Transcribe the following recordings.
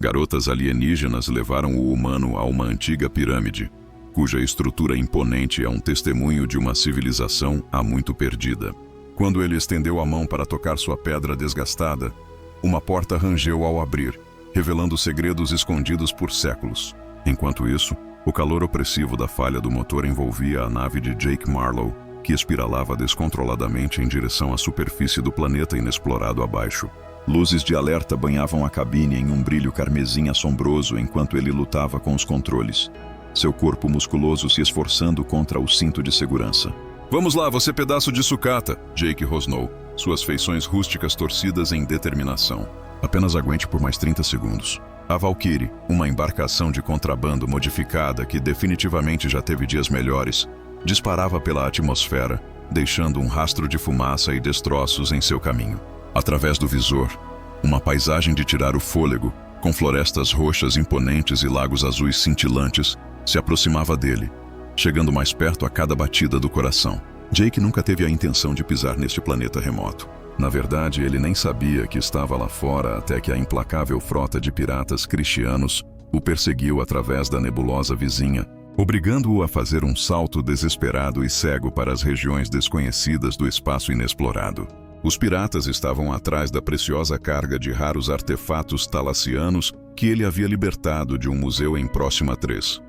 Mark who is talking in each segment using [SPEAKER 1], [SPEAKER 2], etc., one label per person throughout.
[SPEAKER 1] Garotas alienígenas levaram o humano a uma antiga pirâmide, cuja estrutura imponente é um testemunho de uma civilização há muito perdida. Quando ele estendeu a mão para tocar sua pedra desgastada, uma porta rangeu ao abrir, revelando segredos escondidos por séculos. Enquanto isso, o calor opressivo da falha do motor envolvia a nave de Jake Marlowe, que espiralava descontroladamente em direção à superfície do planeta inexplorado abaixo. Luzes de alerta banhavam a cabine em um brilho carmesim assombroso enquanto ele lutava com os controles, seu corpo musculoso se esforçando contra o cinto de segurança. "Vamos lá, você pedaço de sucata", Jake rosnou, suas feições rústicas torcidas em determinação. "Apenas aguente por mais 30 segundos. A Valkyrie, uma embarcação de contrabando modificada que definitivamente já teve dias melhores, disparava pela atmosfera, deixando um rastro de fumaça e destroços em seu caminho. Através do visor, uma paisagem de tirar o fôlego, com florestas roxas imponentes e lagos azuis cintilantes, se aproximava dele, chegando mais perto a cada batida do coração. Jake nunca teve a intenção de pisar neste planeta remoto. Na verdade, ele nem sabia que estava lá fora até que a implacável frota de piratas cristianos o perseguiu através da nebulosa vizinha, obrigando-o a fazer um salto desesperado e cego para as regiões desconhecidas do espaço inexplorado. Os piratas estavam atrás da preciosa carga de raros artefatos talassianos que ele havia libertado de um museu em Próxima 3.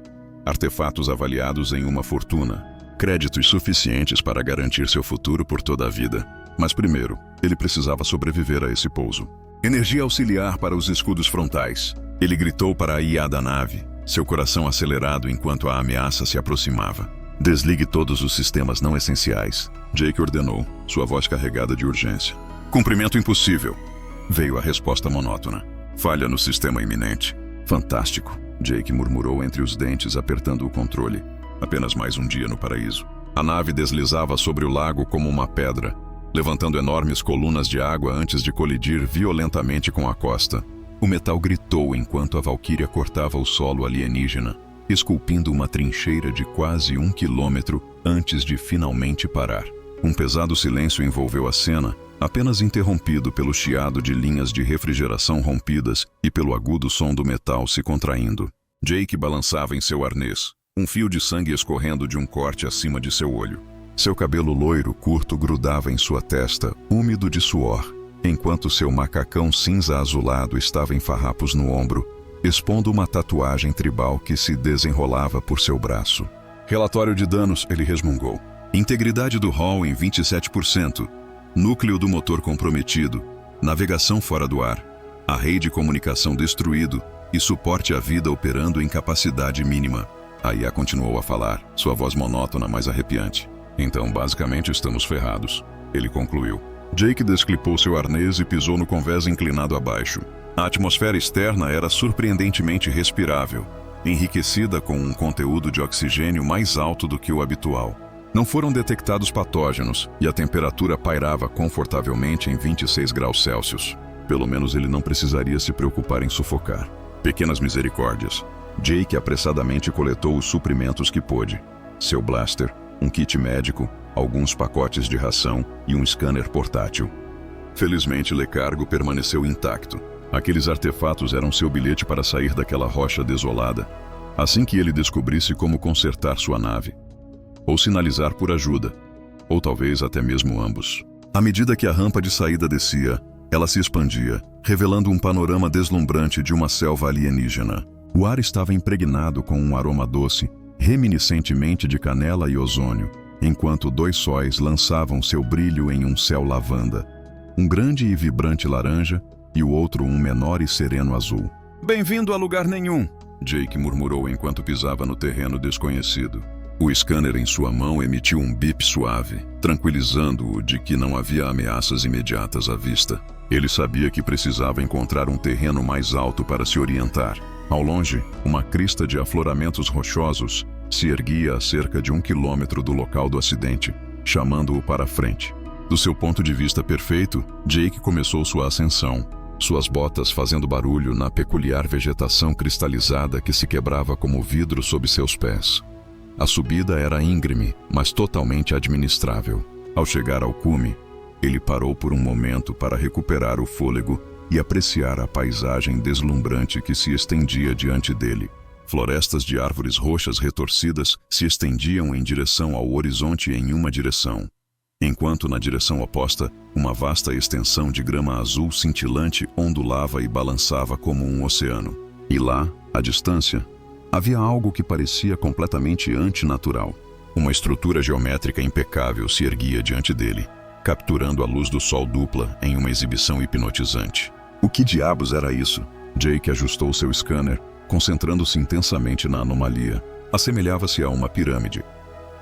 [SPEAKER 1] Artefatos avaliados em uma fortuna, créditos suficientes para garantir seu futuro por toda a vida. Mas primeiro, ele precisava sobreviver a esse pouso. Energia auxiliar para os escudos frontais. Ele gritou para a IA da nave, seu coração acelerado enquanto a ameaça se aproximava. "Desligue todos os sistemas não essenciais", Jake ordenou, sua voz carregada de urgência. "Cumprimento impossível", veio a resposta monótona. "Falha no sistema iminente." "Fantástico", Jake murmurou entre os dentes, apertando o controle. Apenas mais um dia no paraíso. A nave deslizava sobre o lago como uma pedra, levantando enormes colunas de água antes de colidir violentamente com a costa. O metal gritou enquanto a Valkyria cortava o solo alienígena, esculpindo uma trincheira de quase 1 quilômetro antes de finalmente parar. Um pesado silêncio envolveu a cena, apenas interrompido pelo chiado de linhas de refrigeração rompidas e pelo agudo som do metal se contraindo. Jake balançava em seu arnês, um fio de sangue escorrendo de um corte acima de seu olho. Seu cabelo loiro curto grudava em sua testa, úmido de suor, enquanto seu macacão cinza azulado estava em farrapos no ombro, expondo uma tatuagem tribal que se desenrolava por seu braço. "Relatório de danos", ele resmungou. "Integridade do Hall em 27%, núcleo do motor comprometido, navegação fora do ar, array de comunicação destruído e suporte à vida operando em capacidade mínima." A IA continuou a falar, sua voz monótona mas arrepiante. "Então, basicamente, estamos ferrados", ele concluiu. Jake desclipou seu arnês e pisou no convés inclinado abaixo. A atmosfera externa era surpreendentemente respirável, enriquecida com um conteúdo de oxigênio mais alto do que o habitual. Não foram detectados patógenos e a temperatura pairava confortavelmente em 26 graus Celsius. Pelo menos ele não precisaria se preocupar em sufocar. Pequenas misericórdias. Jake apressadamente coletou os suprimentos que pôde. Seu blaster, um kit médico, alguns pacotes de ração e um scanner portátil. Felizmente, Lecargo permaneceu intacto. Aqueles artefatos eram seu bilhete para sair daquela rocha desolada, assim que ele descobrisse como consertar sua nave. Ou sinalizar por ajuda, ou talvez até mesmo ambos. À medida que a rampa de saída descia, ela se expandia, revelando um panorama deslumbrante de uma selva alienígena. O ar estava impregnado com um aroma doce, reminiscentemente de canela e ozônio, enquanto 2 sóis lançavam seu brilho em um céu lavanda. Um grande e vibrante laranja e o outro um menor e sereno azul. "Bem-vindo a lugar nenhum", Jake murmurou enquanto pisava no terreno desconhecido. O scanner em sua mão emitiu um bip suave, tranquilizando-o de que não havia ameaças imediatas à vista. Ele sabia que precisava encontrar um terreno mais alto para se orientar. Ao longe, uma crista de afloramentos rochosos se erguia a cerca de 1 quilômetro do local do acidente, chamando-o para a frente. Do seu ponto de vista perfeito, Jake começou sua ascensão, suas botas fazendo barulho na peculiar vegetação cristalizada que se quebrava como vidro sob seus pés. A subida era íngreme, mas totalmente administrável. Ao chegar ao cume, ele parou por um momento para recuperar o fôlego e apreciar a paisagem deslumbrante que se estendia diante dele. Florestas de árvores roxas retorcidas se estendiam em direção ao horizonte em uma direção, enquanto na direção oposta, uma vasta extensão de grama azul cintilante ondulava e balançava como um oceano. E lá, à distância, havia algo que parecia completamente antinatural. Uma estrutura geométrica impecável se erguia diante dele, capturando a luz do sol dupla em uma exibição hipnotizante. O que diabos era isso? Jake ajustou seu scanner, concentrando-se intensamente na anomalia. Assemelhava-se a uma pirâmide,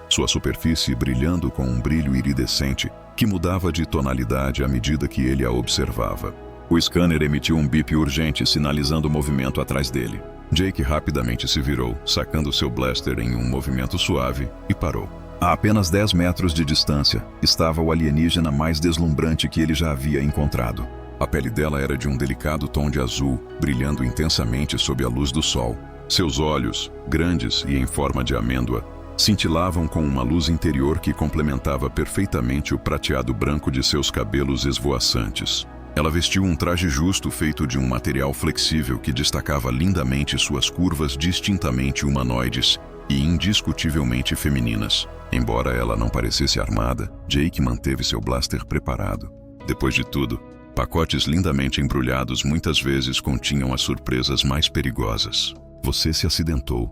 [SPEAKER 1] sua superfície brilhando com um brilho iridescente que mudava de tonalidade à medida que ele a observava. O scanner emitiu um bip urgente, sinalizando o movimento atrás dele. Jake rapidamente se virou, sacando seu blaster em um movimento suave, e parou. A apenas 10 metros de distância estava o alienígena mais deslumbrante que ele já havia encontrado. A pele dela era de um delicado tom de azul, brilhando intensamente sob a luz do sol. Seus olhos, grandes e em forma de amêndoa, cintilavam com uma luz interior que complementava perfeitamente o prateado branco de seus cabelos esvoaçantes. Ela vestiu um traje justo feito de um material flexível que destacava lindamente suas curvas distintamente humanoides e indiscutivelmente femininas. Embora ela não parecesse armada, Jake manteve seu blaster preparado. Depois de tudo, pacotes lindamente embrulhados muitas vezes continham as surpresas mais perigosas. "Você se acidentou",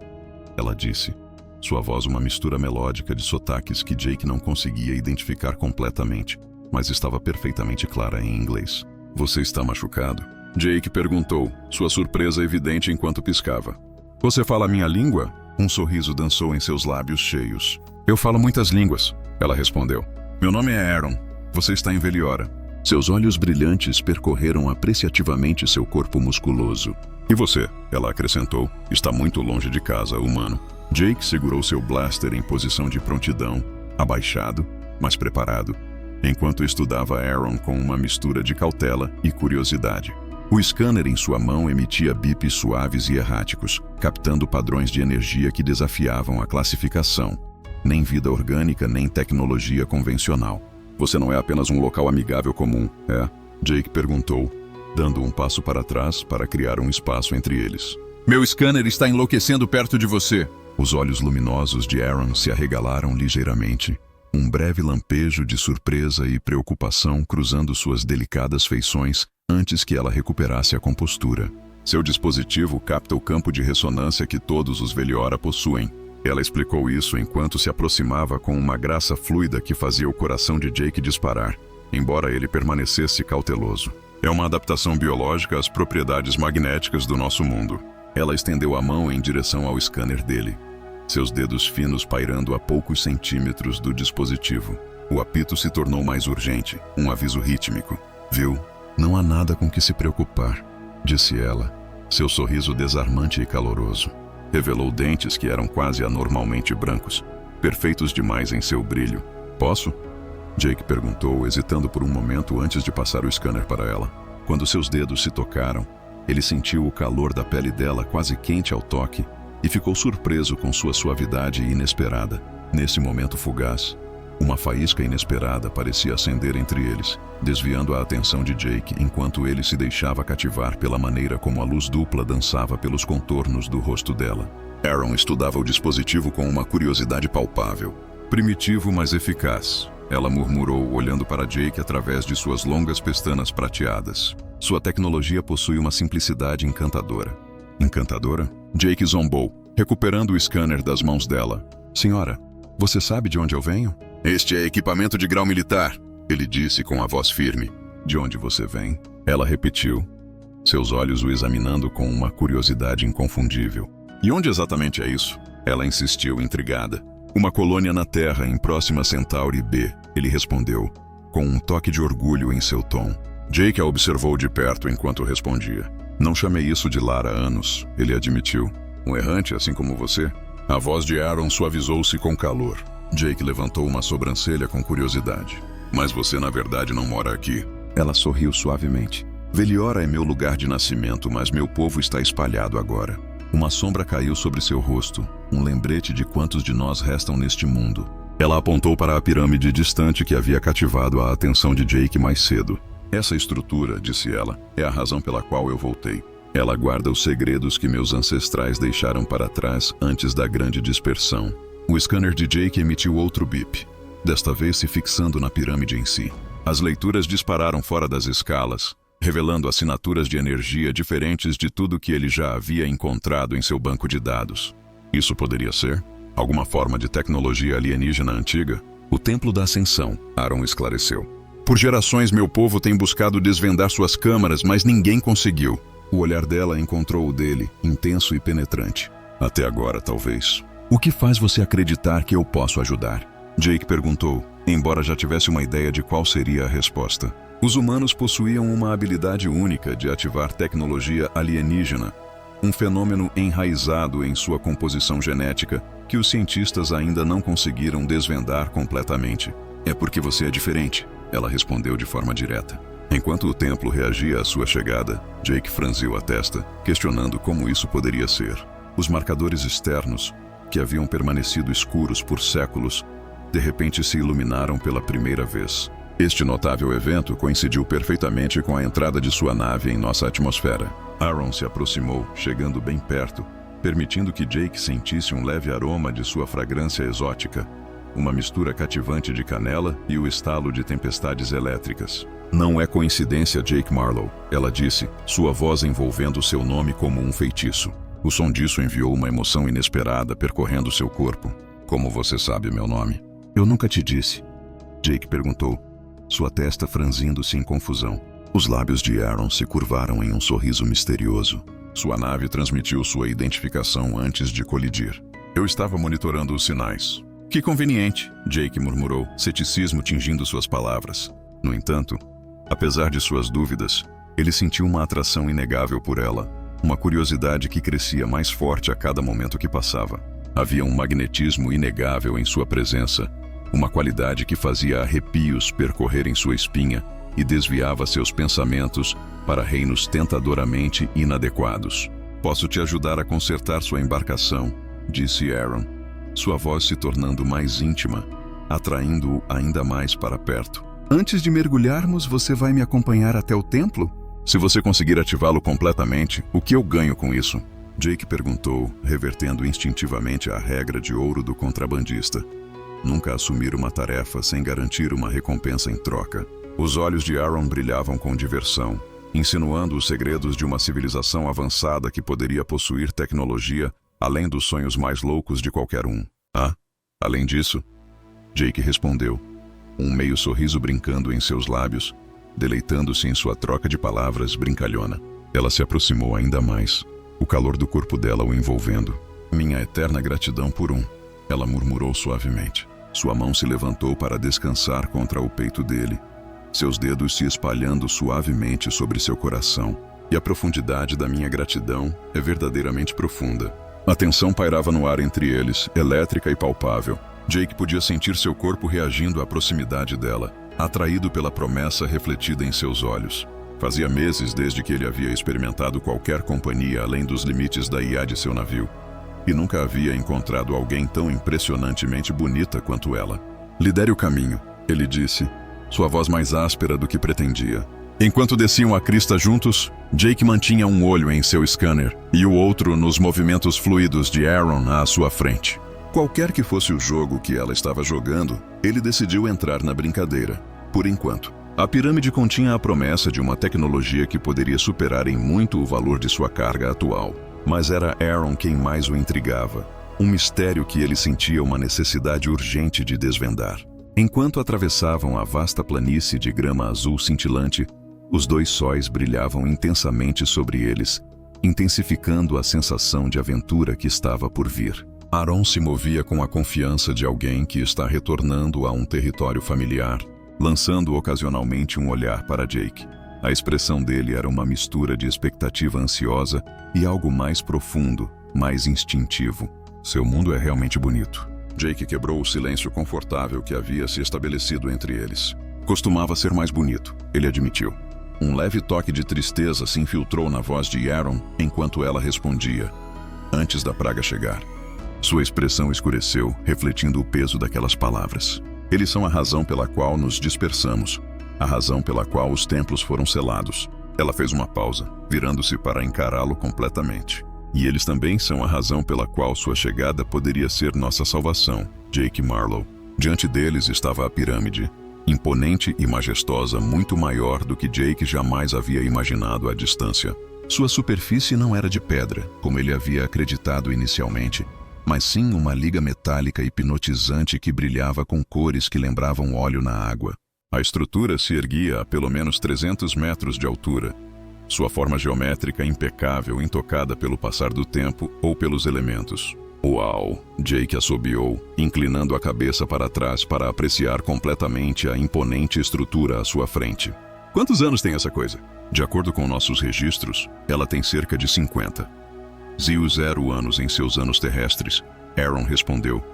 [SPEAKER 1] ela disse. Sua voz uma mistura melódica de sotaques que Jake não conseguia identificar completamente, mas estava perfeitamente clara em inglês. "Você está machucado?" Jake perguntou, sua surpresa evidente enquanto piscava. "Você fala minha língua?" Um sorriso dançou em seus lábios cheios. "Eu falo muitas línguas", ela respondeu. "Meu nome é Aaron. Você está em Veliora." Seus olhos brilhantes percorreram apreciativamente seu corpo musculoso. "E você?" ela acrescentou. "Está muito longe de casa, humano." Jake segurou seu blaster em posição de prontidão, abaixado, mas preparado, enquanto estudava Aaron com uma mistura de cautela e curiosidade. O scanner em sua mão emitia bips suaves e erráticos, captando padrões de energia que desafiavam a classificação. Nem vida orgânica, nem tecnologia convencional. "Você não é apenas um local amigável comum, é?" Jake perguntou, dando um passo para trás para criar um espaço entre eles. "Meu scanner está enlouquecendo perto de você." Os olhos luminosos de Aaron se arregalaram ligeiramente, um breve lampejo de surpresa e preocupação cruzando suas delicadas feições antes que ela recuperasse a compostura. "Seu dispositivo capta o campo de ressonância que todos os Veliora possuem." Ela explicou isso enquanto se aproximava com uma graça fluida que fazia o coração de Jake disparar, embora ele permanecesse cauteloso. "É uma adaptação biológica às propriedades magnéticas do nosso mundo." Ela estendeu a mão em direção ao scanner dele, seus dedos finos pairando a poucos centímetros do dispositivo. O apito se tornou mais urgente, um aviso rítmico. "Viu? Não há nada com que se preocupar", disse ela, seu sorriso desarmante e caloroso. Revelou dentes que eram quase anormalmente brancos, perfeitos demais em seu brilho. "Posso?" Jake perguntou, hesitando por um momento antes de passar o scanner para ela. Quando seus dedos se tocaram, ele sentiu o calor da pele dela quase quente ao toque e ficou surpreso com sua suavidade inesperada. Nesse momento fugaz, uma faísca inesperada parecia acender entre eles, desviando a atenção de Jake enquanto ele se deixava cativar pela maneira como a luz dupla dançava pelos contornos do rosto dela. Aaron estudava o dispositivo com uma curiosidade palpável. "Primitivo, mas eficaz", ela murmurou, olhando para Jake através de suas longas pestanas prateadas. "Sua tecnologia possui uma simplicidade encantadora." "Encantadora?" Jake zombou, recuperando o scanner das mãos dela. "Senhora, você sabe de onde eu venho?" "Este é equipamento de grau militar", ele disse com a voz firme. "De onde você vem?" Ela repetiu, seus olhos o examinando com uma curiosidade inconfundível. "E onde exatamente é isso?" Ela insistiu, intrigada. "Uma colônia na Terra, em Próxima Centauri B", ele respondeu, com um toque de orgulho em seu tom. Jake a observou de perto enquanto respondia. "Não chamei isso de lar há anos", ele admitiu. "Um errante assim como você?" A voz de Aaron suavizou-se com calor. Jake levantou uma sobrancelha com curiosidade. "Mas você na verdade não mora aqui?" Ela sorriu suavemente. "Veliora é meu lugar de nascimento, mas meu povo está espalhado agora." Uma sombra caiu sobre seu rosto, um lembrete de quantos de nós restam neste mundo. Ela apontou para a pirâmide distante que havia cativado a atenção de Jake mais cedo. Essa estrutura, disse ela, é a razão pela qual eu voltei. Ela guarda os segredos que meus ancestrais deixaram para trás antes da grande dispersão. O scanner de Jake emitiu outro bip, desta vez se fixando na pirâmide em si. As leituras dispararam fora das escalas, revelando assinaturas de energia diferentes de tudo que ele já havia encontrado em seu banco de dados. Isso poderia ser? Alguma forma de tecnologia alienígena antiga? O Templo da Ascensão, Aaron esclareceu. Por gerações meu povo tem buscado desvendar suas câmaras, mas ninguém conseguiu. O olhar dela encontrou o dele, intenso e penetrante. Até agora, talvez. O que faz você acreditar que eu posso ajudar? Jake perguntou, embora já tivesse uma ideia de qual seria a resposta. Os humanos possuíam uma habilidade única de ativar tecnologia alienígena, um fenômeno enraizado em sua composição genética que os cientistas ainda não conseguiram desvendar completamente. É porque você é diferente, ela respondeu de forma direta. Enquanto o templo reagia à sua chegada, Jake franziu a testa, questionando como isso poderia ser. Os marcadores externos, que haviam permanecido escuros por séculos, de repente se iluminaram pela primeira vez. Este notável evento coincidiu perfeitamente com a entrada de sua nave em nossa atmosfera. Aaron se aproximou, chegando bem perto, permitindo que Jake sentisse um leve aroma de sua fragrância exótica, uma mistura cativante de canela e o estalo de tempestades elétricas. Não é coincidência, Jake Marlowe, ela disse, sua voz envolvendo seu nome como um feitiço. O som disso enviou uma emoção inesperada percorrendo seu corpo. Como você sabe meu nome? Eu nunca te disse. Jake perguntou, sua testa franzindo-se em confusão. Os lábios de Aaron se curvaram em um sorriso misterioso. Sua nave transmitiu sua identificação antes de colidir. Eu estava monitorando os sinais. Que conveniente, Jake murmurou, ceticismo tingindo suas palavras. No entanto, apesar de suas dúvidas, ele sentiu uma atração inegável por ela, uma curiosidade que crescia mais forte a cada momento que passava. Havia um magnetismo inegável em sua presença, uma qualidade que fazia arrepios percorrerem sua espinha e desviava seus pensamentos para reinos tentadoramente inadequados. Posso te ajudar a consertar sua embarcação, disse Aaron, sua voz se tornando mais íntima, atraindo-o ainda mais para perto. Antes de mergulharmos, você vai me acompanhar até o templo? Se você conseguir ativá-lo completamente, o que eu ganho com isso? Jake perguntou, revertendo instintivamente a regra de ouro do contrabandista. Nunca assumir uma tarefa sem garantir uma recompensa em troca. Os olhos de Aaron brilhavam com diversão, insinuando os segredos de uma civilização avançada que poderia possuir tecnologia além dos sonhos mais loucos de qualquer um. Ah, além disso? Jake respondeu, um meio sorriso brincando em seus lábios, deleitando-se em sua troca de palavras brincalhona. Ela se aproximou ainda mais, o calor do corpo dela o envolvendo. Minha eterna gratidão por ela murmurou suavemente. Sua mão se levantou para descansar contra o peito dele, seus dedos se espalhando suavemente sobre seu coração. E a profundidade da minha gratidão é verdadeiramente profunda. A tensão pairava no ar entre eles, elétrica e palpável. Jake podia sentir seu corpo reagindo à proximidade dela, atraído pela promessa refletida em seus olhos. Fazia meses desde que ele havia experimentado qualquer companhia além dos limites da IA de seu navio. E nunca havia encontrado alguém tão impressionantemente bonita quanto ela. Lidere o caminho, ele disse, sua voz mais áspera do que pretendia. Enquanto desciam a crista juntos, Jake mantinha um olho em seu scanner e o outro nos movimentos fluidos de Aaron à sua frente. Qualquer que fosse o jogo que ela estava jogando, ele decidiu entrar na brincadeira, por enquanto. A pirâmide continha a promessa de uma tecnologia que poderia superar em muito o valor de sua carga atual. Mas era Aaron quem mais o intrigava, um mistério que ele sentia uma necessidade urgente de desvendar. Enquanto atravessavam a vasta planície de grama azul cintilante, os dois sóis brilhavam intensamente sobre eles, intensificando a sensação de aventura que estava por vir. Aaron se movia com a confiança de alguém que está retornando a um território familiar, lançando ocasionalmente um olhar para Jake. A expressão dele era uma mistura de expectativa ansiosa e algo mais profundo, mais instintivo. Seu mundo é realmente bonito. Jake quebrou o silêncio confortável que havia se estabelecido entre eles. Costumava ser mais bonito, ele admitiu. Um leve toque de tristeza se infiltrou na voz de Aaron enquanto ela respondia, antes da praga chegar. Sua expressão escureceu, refletindo o peso daquelas palavras. Eles são a razão pela qual nos dispersamos. a razão pela qual os templos foram selados. Ela fez uma pausa, virando-se para encará-lo completamente. E eles também são a razão pela qual sua chegada poderia ser nossa salvação, Jake Marlowe. Diante deles estava a pirâmide, imponente e majestosa, muito maior do que Jake jamais havia imaginado à distância. Sua superfície não era de pedra, como ele havia acreditado inicialmente, mas sim uma liga metálica hipnotizante que brilhava com cores que lembravam óleo na água. A estrutura se erguia a pelo menos 300 metros de altura. Sua forma geométrica impecável, intocada pelo passar do tempo ou pelos elementos. Uau! Jake assobiou, inclinando a cabeça para trás para apreciar completamente a imponente estrutura à sua frente. Quantos anos tem essa coisa? De acordo com nossos registros, ela tem cerca de 50. Zio 0 anos em seus anos terrestres, Aaron respondeu,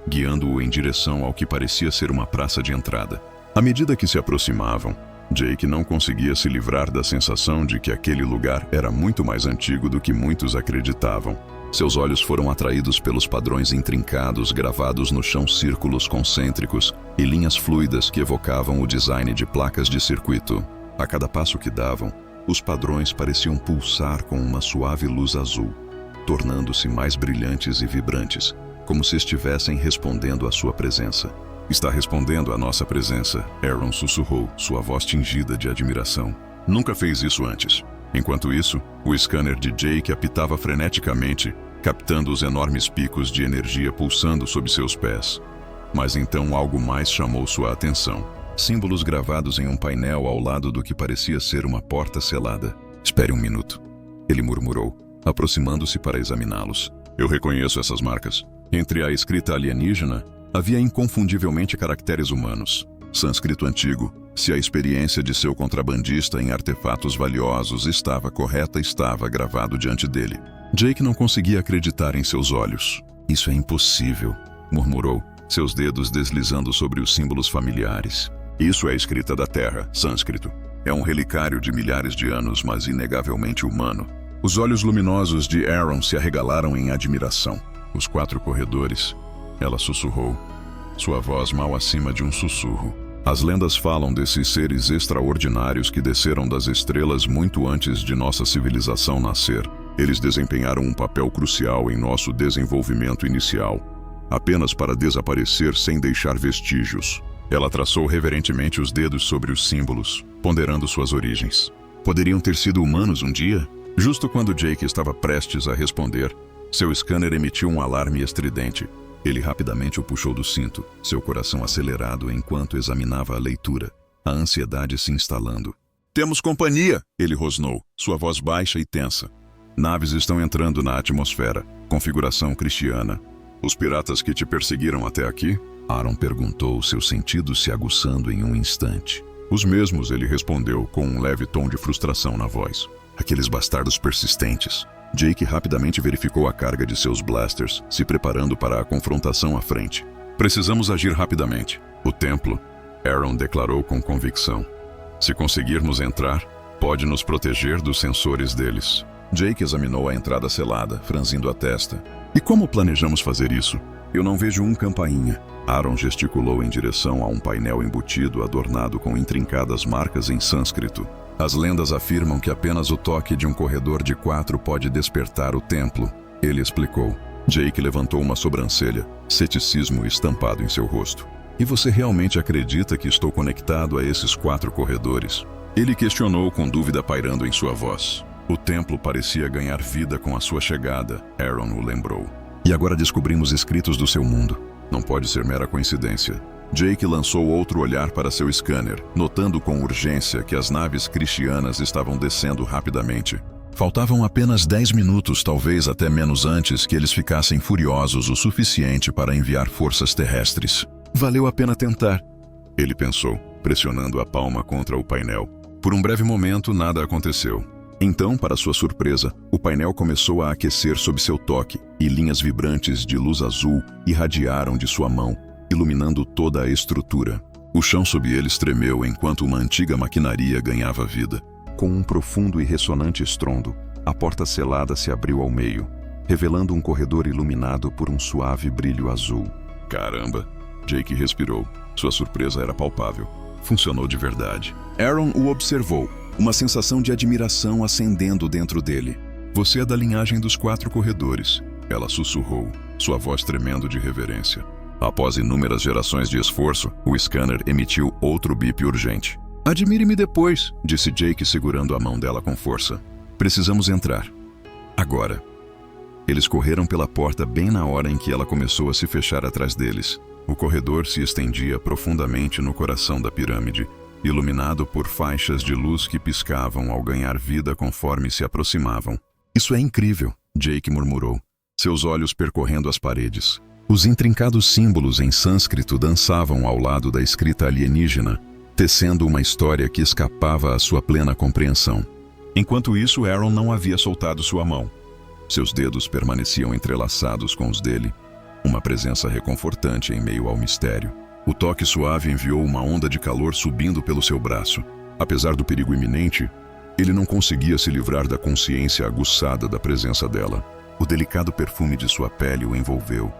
[SPEAKER 1] guiando-o em direção ao que parecia ser uma praça de entrada. À medida que se aproximavam, Jake não conseguia se livrar da sensação de que aquele lugar era muito mais antigo do que muitos acreditavam. Seus olhos foram atraídos pelos padrões intrincados gravados no chão, círculos concêntricos e linhas fluidas que evocavam o design de placas de circuito. A cada passo que davam, os padrões pareciam pulsar com uma suave luz azul, tornando-se mais brilhantes e vibrantes, como se estivessem respondendo à sua presença. Está respondendo à nossa presença, Aaron sussurrou, sua voz tingida de admiração. Nunca fez isso antes. Enquanto isso, o scanner de Jake apitava freneticamente, captando os enormes picos de energia pulsando sob seus pés. Mas então algo mais chamou sua atenção. Símbolos gravados em um painel ao lado do que parecia ser uma porta selada. Espere um minuto, ele murmurou, aproximando-se para examiná-los. Eu reconheço essas marcas. Entre a escrita alienígena, havia inconfundivelmente caracteres humanos. Sânscrito antigo. Se a experiência de seu contrabandista em artefatos valiosos estava correta, estava gravado diante dele. Jake não conseguia acreditar em seus olhos. Isso é impossível, murmurou, seus dedos deslizando sobre os símbolos familiares. Isso é a escrita da Terra, sânscrito. É um relicário de milhares de anos, mas inegavelmente humano. Os olhos luminosos de Aaron se arregalaram em admiração. Os 4 corredores. Ela sussurrou, sua voz mal acima de um sussurro. As lendas falam desses seres extraordinários que desceram das estrelas muito antes de nossa civilização nascer. Eles desempenharam um papel crucial em nosso desenvolvimento inicial, apenas para desaparecer sem deixar vestígios. Ela traçou reverentemente os dedos sobre os símbolos, ponderando suas origens. Poderiam ter sido humanos um dia? Justo quando Jake estava prestes a responder, seu scanner emitiu um alarme estridente. Ele rapidamente o puxou do cinto, seu coração acelerado enquanto examinava a leitura, a ansiedade se instalando. Temos companhia, ele rosnou, sua voz baixa e tensa. Naves estão entrando na atmosfera, configuração cristiana. Os piratas que te perseguiram até aqui? Aaron perguntou, seus sentidos se aguçando em um instante. Os mesmos, ele respondeu, com um leve tom de frustração na voz. Aqueles bastardos persistentes. Jake rapidamente verificou a carga de seus blasters, se preparando para a confrontação à frente. Precisamos agir rapidamente. O templo, Aaron declarou com convicção. Se conseguirmos entrar, pode nos proteger dos sensores deles. Jake examinou a entrada selada, franzindo a testa. E como planejamos fazer isso? Eu não vejo um campainha. Aaron gesticulou em direção a um painel embutido adornado com intrincadas marcas em sânscrito. As lendas afirmam que apenas o toque de um corredor de 4 pode despertar o templo, ele explicou. Jake levantou uma sobrancelha, ceticismo estampado em seu rosto. E você realmente acredita que estou conectado a esses 4 corredores? Ele questionou com dúvida pairando em sua voz. O templo parecia ganhar vida com a sua chegada, Aaron o lembrou. E agora descobrimos escritos do seu mundo. Não pode ser mera coincidência. Jake lançou outro olhar para seu scanner, notando com urgência que as naves cristianas estavam descendo rapidamente. Faltavam apenas 10 minutos, talvez até menos, antes que eles ficassem furiosos o suficiente para enviar forças terrestres. Valeu a pena tentar, ele pensou, pressionando a palma contra o painel. Por um breve momento, nada aconteceu. Então, para sua surpresa, o painel começou a aquecer sob seu toque, e linhas vibrantes de luz azul irradiaram de sua mão, iluminando toda a estrutura. O chão sob eles tremeu enquanto uma antiga maquinaria ganhava vida. Com um profundo e ressonante estrondo, a porta selada se abriu ao meio, revelando um corredor iluminado por um suave brilho azul. Caramba! Jake respirou. Sua surpresa era palpável. Funcionou de verdade. Aaron o observou, uma sensação de admiração acendendo dentro dele. Você é da linhagem dos 4 corredores, ela sussurrou, sua voz tremendo de reverência. Após inúmeras gerações de esforço, o scanner emitiu outro bip urgente. Admire-me depois, disse Jake segurando a mão dela com força. Precisamos entrar. Agora. Eles correram pela porta bem na hora em que ela começou a se fechar atrás deles. O corredor se estendia profundamente no coração da pirâmide, iluminado por faixas de luz que piscavam ao ganhar vida conforme se aproximavam. Isso é incrível, Jake murmurou, seus olhos percorrendo as paredes. Os intrincados símbolos em sânscrito dançavam ao lado da escrita alienígena, tecendo uma história que escapava à sua plena compreensão. Enquanto isso, Aaron não havia soltado sua mão. Seus dedos permaneciam entrelaçados com os dele, uma presença reconfortante em meio ao mistério. O toque suave enviou uma onda de calor subindo pelo seu braço. Apesar do perigo iminente, ele não conseguia se livrar da consciência aguçada da presença dela. O delicado perfume de sua pele o envolveu,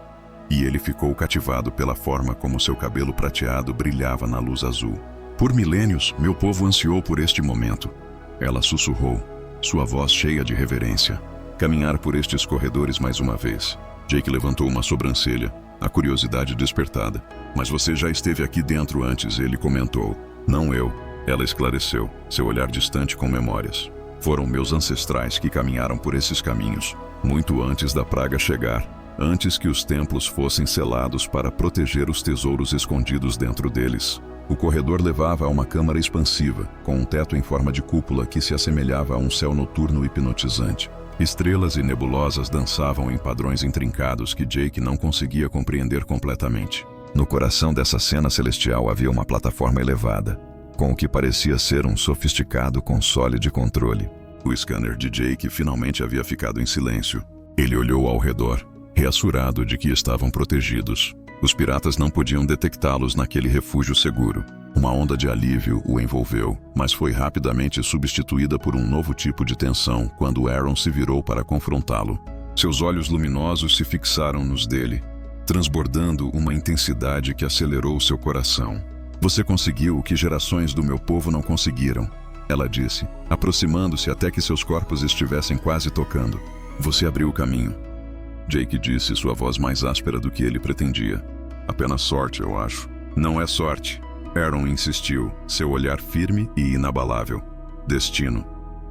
[SPEAKER 1] e ele ficou cativado pela forma como seu cabelo prateado brilhava na luz azul. Por milênios, meu povo ansiou por este momento. Ela sussurrou, sua voz cheia de reverência. Caminhar por estes corredores mais uma vez. Jake levantou uma sobrancelha, a curiosidade despertada. Mas você já esteve aqui dentro antes, ele comentou. Não eu, ela esclareceu, seu olhar distante com memórias. Foram meus ancestrais que caminharam por esses caminhos, muito antes da praga chegar, antes que os templos fossem selados para proteger os tesouros escondidos dentro deles. O corredor levava a uma câmara expansiva, com um teto em forma de cúpula que se assemelhava a um céu noturno hipnotizante. Estrelas e nebulosas dançavam em padrões intrincados que Jake não conseguia compreender completamente. No coração dessa cena celestial havia uma plataforma elevada, com o que parecia ser um sofisticado console de controle. O scanner de Jake finalmente havia ficado em silêncio. Ele olhou ao redor, reassurado de que estavam protegidos. Os piratas não podiam detectá-los naquele refúgio seguro. Uma onda de alívio o envolveu, mas foi rapidamente substituída por um novo tipo de tensão quando Aaron se virou para confrontá-lo. Seus olhos luminosos se fixaram nos dele, transbordando uma intensidade que acelerou seu coração. Você conseguiu o que gerações do meu povo não conseguiram, ela disse, aproximando-se até que seus corpos estivessem quase tocando. Você abriu o caminho. Jake disse, sua voz mais áspera do que ele pretendia. Apenas sorte, eu acho. Não é sorte. Aaron insistiu, seu olhar firme e inabalável. Destino.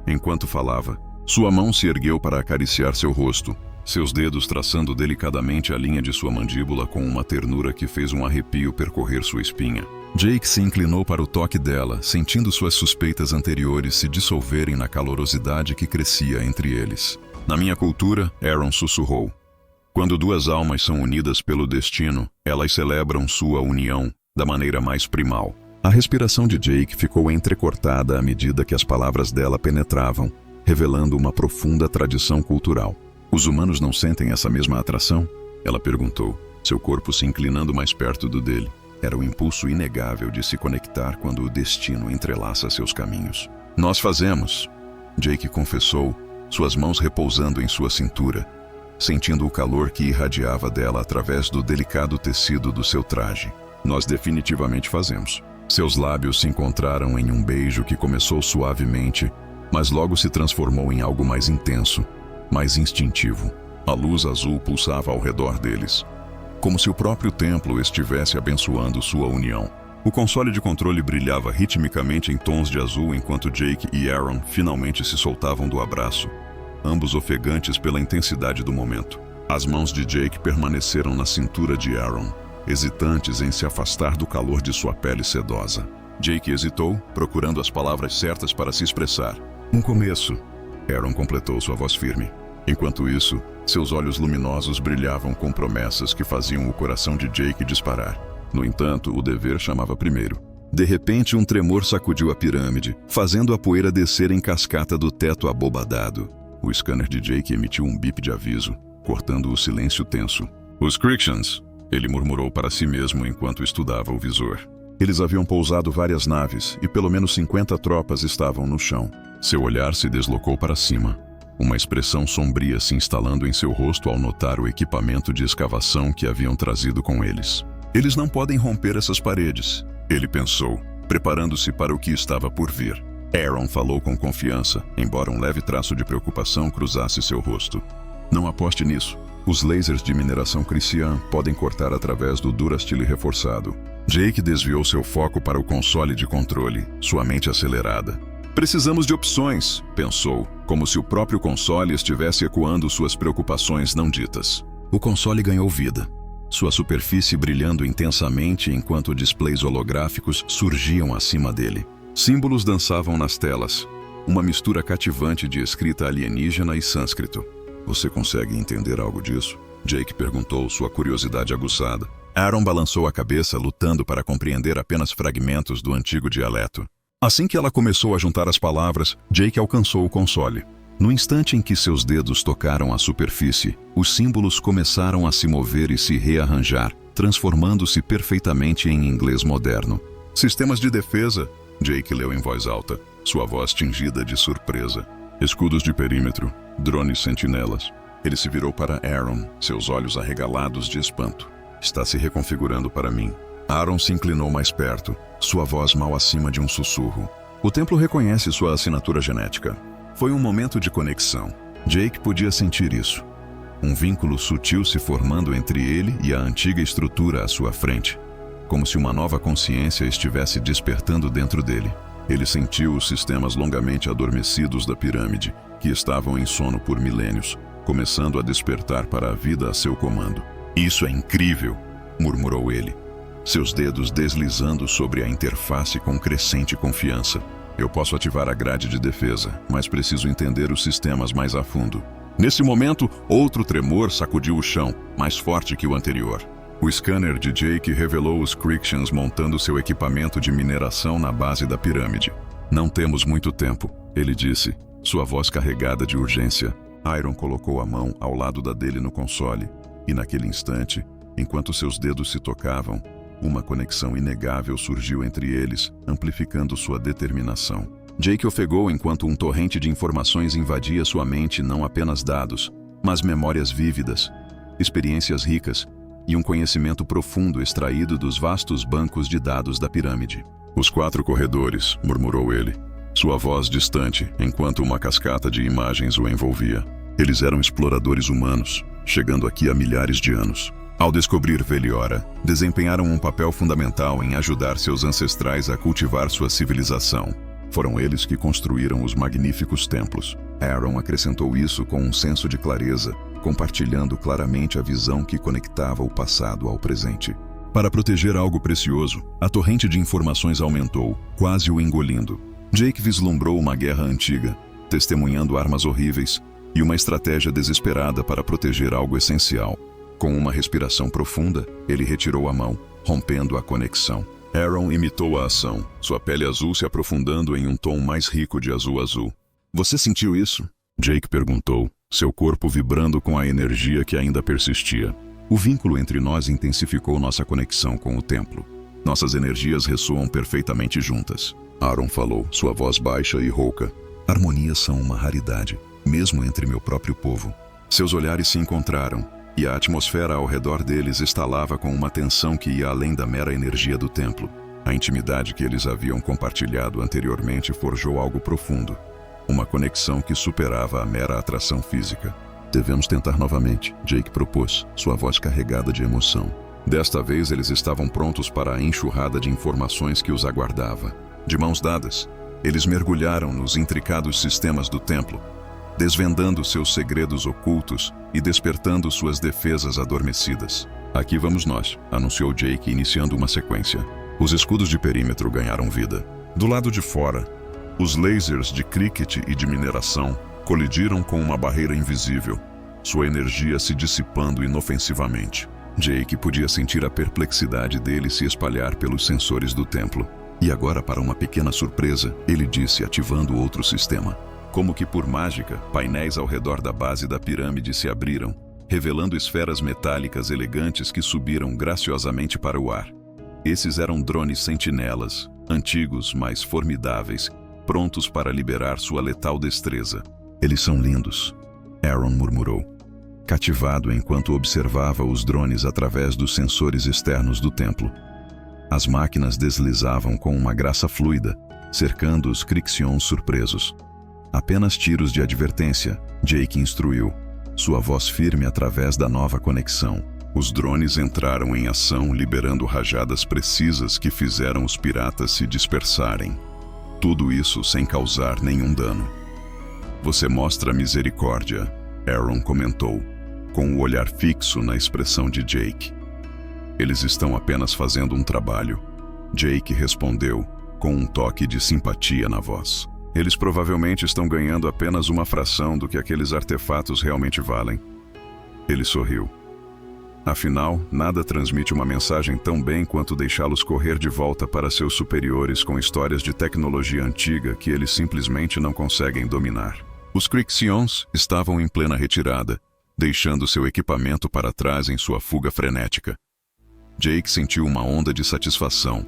[SPEAKER 1] Enquanto falava, sua mão se ergueu para acariciar seu rosto, seus dedos traçando delicadamente a linha de sua mandíbula com uma ternura que fez um arrepio percorrer sua espinha. Jake se inclinou para o toque dela, sentindo suas suspeitas anteriores se dissolverem na calorosidade que crescia entre eles. Na minha cultura, Aaron sussurrou. Quando duas almas são unidas pelo destino, elas celebram sua união da maneira mais primal. A respiração de Jake ficou entrecortada à medida que as palavras dela penetravam, revelando uma profunda tradição cultural. Os humanos não sentem essa mesma atração? Ela perguntou, seu corpo se inclinando mais perto do dele. Era o impulso inegável de se conectar quando o destino entrelaça seus caminhos. Nós fazemos, Jake confessou, suas mãos repousando em sua cintura, sentindo o calor que irradiava dela através do delicado tecido do seu traje. Nós definitivamente fazemos. Seus lábios se encontraram em um beijo que começou suavemente, mas logo se transformou em algo mais intenso, mais instintivo. A luz azul pulsava ao redor deles, como se o próprio templo estivesse abençoando sua união. O console de controle brilhava ritmicamente em tons de azul enquanto Jake e Aaron finalmente se soltavam do abraço, ambos ofegantes pela intensidade do momento. As mãos de Jake permaneceram na cintura de Aaron, hesitantes em se afastar do calor de sua pele sedosa. Jake hesitou, procurando as palavras certas para se expressar. Um começo, Aaron completou sua voz firme. Enquanto isso, seus olhos luminosos brilhavam com promessas que faziam o coração de Jake disparar. No entanto, o dever chamava primeiro. De repente, um tremor sacudiu a pirâmide, fazendo a poeira descer em cascata do teto abobadado. O scanner de Jake emitiu um bip de aviso, cortando o silêncio tenso. Os Crixans, ele murmurou para si mesmo enquanto estudava o visor. Eles haviam pousado várias naves e pelo menos 50 tropas estavam no chão. Seu olhar se deslocou para cima, uma expressão sombria se instalando em seu rosto ao notar o equipamento de escavação que haviam trazido com eles. Eles não podem romper essas paredes, ele pensou. preparando-se para o que estava por vir. Aaron falou com confiança, embora um leve traço de preocupação cruzasse seu rosto. Não aposte nisso. Os lasers de mineração Christian podem cortar através do Durasteel reforçado. Jake desviou seu foco para o console de controle, sua mente acelerada. Precisamos de opções, pensou, como se o próprio console estivesse ecoando suas preocupações não ditas. O console ganhou vida, sua superfície brilhando intensamente enquanto displays holográficos surgiam acima dele. Símbolos dançavam nas telas, uma mistura cativante de escrita alienígena e sânscrito. Você consegue entender algo disso? Jake perguntou, sua curiosidade aguçada. Aaron balançou a cabeça, lutando para compreender apenas fragmentos do antigo dialeto. Assim que ela começou a juntar as palavras, Jake alcançou o console. No instante em que seus dedos tocaram a superfície, os símbolos começaram a se mover e se rearranjar, transformando-se perfeitamente em inglês moderno. Sistemas de defesa, Jake leu em voz alta, sua voz tingida de surpresa. Escudos de perímetro, drones sentinelas. Ele se virou para Aaron, seus olhos arregalados de espanto. Está se reconfigurando para mim. Aaron se inclinou mais perto, sua voz mal acima de um sussurro. O templo reconhece sua assinatura genética. Foi um momento de conexão. Jake podia sentir isso. Um vínculo sutil se formando entre ele e a antiga estrutura à sua frente, como se uma nova consciência estivesse despertando dentro dele. Ele sentiu os sistemas longamente adormecidos da pirâmide, que estavam em sono por milênios, começando a despertar para a vida a seu comando. Isso é incrível, murmurou ele, seus dedos deslizando sobre a interface com crescente confiança. Eu posso ativar a grade de defesa, mas preciso entender os sistemas mais a fundo. Nesse momento, outro tremor sacudiu o chão, mais forte que o anterior. O scanner de Jake revelou os Christians montando seu equipamento de mineração na base da pirâmide. Não temos muito tempo, ele disse, sua voz carregada de urgência. Aaron colocou a mão ao lado da dele no console, e naquele instante, enquanto seus dedos se tocavam, uma conexão inegável surgiu entre eles, amplificando sua determinação. Jake ofegou enquanto um torrente de informações invadia sua mente, não apenas dados, mas memórias vívidas, experiências ricas e um conhecimento profundo extraído dos vastos bancos de dados da pirâmide. Os 4 corredores, murmurou ele, sua voz distante enquanto uma cascata de imagens o envolvia. Eles eram exploradores humanos, chegando aqui há milhares de anos. Ao descobrir Veliora, desempenharam um papel fundamental em ajudar seus ancestrais a cultivar sua civilização. Foram eles que construíram os magníficos templos. Aaron acrescentou isso com um senso de clareza, compartilhando claramente a visão que conectava o passado ao presente. Para proteger algo precioso, a torrente de informações aumentou, quase o engolindo. Jake vislumbrou uma guerra antiga, testemunhando armas horríveis e uma estratégia desesperada para proteger algo essencial. Com uma respiração profunda, ele retirou a mão, rompendo a conexão. Aaron imitou a ação, sua pele azul se aprofundando em um tom mais rico de azul-azul. Você sentiu isso? Jake perguntou, seu corpo vibrando com a energia que ainda persistia. O vínculo entre nós intensificou nossa conexão com o templo. Nossas energias ressoam perfeitamente juntas. Aaron falou, sua voz baixa e rouca. Harmonias são uma raridade, mesmo entre meu próprio povo. Seus olhares se encontraram, e a atmosfera ao redor deles estalava com uma tensão que ia além da mera energia do templo. A intimidade que eles haviam compartilhado anteriormente forjou algo profundo, uma conexão que superava a mera atração física. Devemos tentar novamente, Jake propôs, sua voz carregada de emoção. Desta vez eles estavam prontos para a enxurrada de informações que os aguardava. De mãos dadas, eles mergulharam nos intricados sistemas do templo, desvendando seus segredos ocultos e despertando suas defesas adormecidas. Aqui vamos nós, anunciou Jake, iniciando uma sequência. Os escudos de perímetro ganharam vida. Do lado de fora, os lasers de cricket e de mineração colidiram com uma barreira invisível, sua energia se dissipando inofensivamente. Jake podia sentir a perplexidade dele se espalhar pelos sensores do templo. E agora, para uma pequena surpresa, ele disse, ativando outro sistema. Como que por mágica, painéis ao redor da base da pirâmide se abriram, revelando esferas metálicas elegantes que subiram graciosamente para o ar. Esses eram drones sentinelas, antigos, mas formidáveis, prontos para liberar sua letal destreza. Eles são lindos, Aaron murmurou, cativado enquanto observava os drones através dos sensores externos do templo. As máquinas deslizavam com uma graça fluida, cercando os Crixions surpresos. Apenas tiros de advertência, Jake instruiu, sua voz firme através da nova conexão. Os drones entraram em ação, liberando rajadas precisas que fizeram os piratas se dispersarem. Tudo isso sem causar nenhum dano. Você mostra misericórdia, Aaron comentou, com o olhar fixo na expressão de Jake. Eles estão apenas fazendo um trabalho, Jake respondeu, com um toque de simpatia na voz. Eles provavelmente estão ganhando apenas uma fração do que aqueles artefatos realmente valem. Ele sorriu. Afinal, nada transmite uma mensagem tão bem quanto deixá-los correr de volta para seus superiores com histórias de tecnologia antiga que eles simplesmente não conseguem dominar. Os Crixions estavam em plena retirada, deixando seu equipamento para trás em sua fuga frenética. Jake sentiu uma onda de satisfação,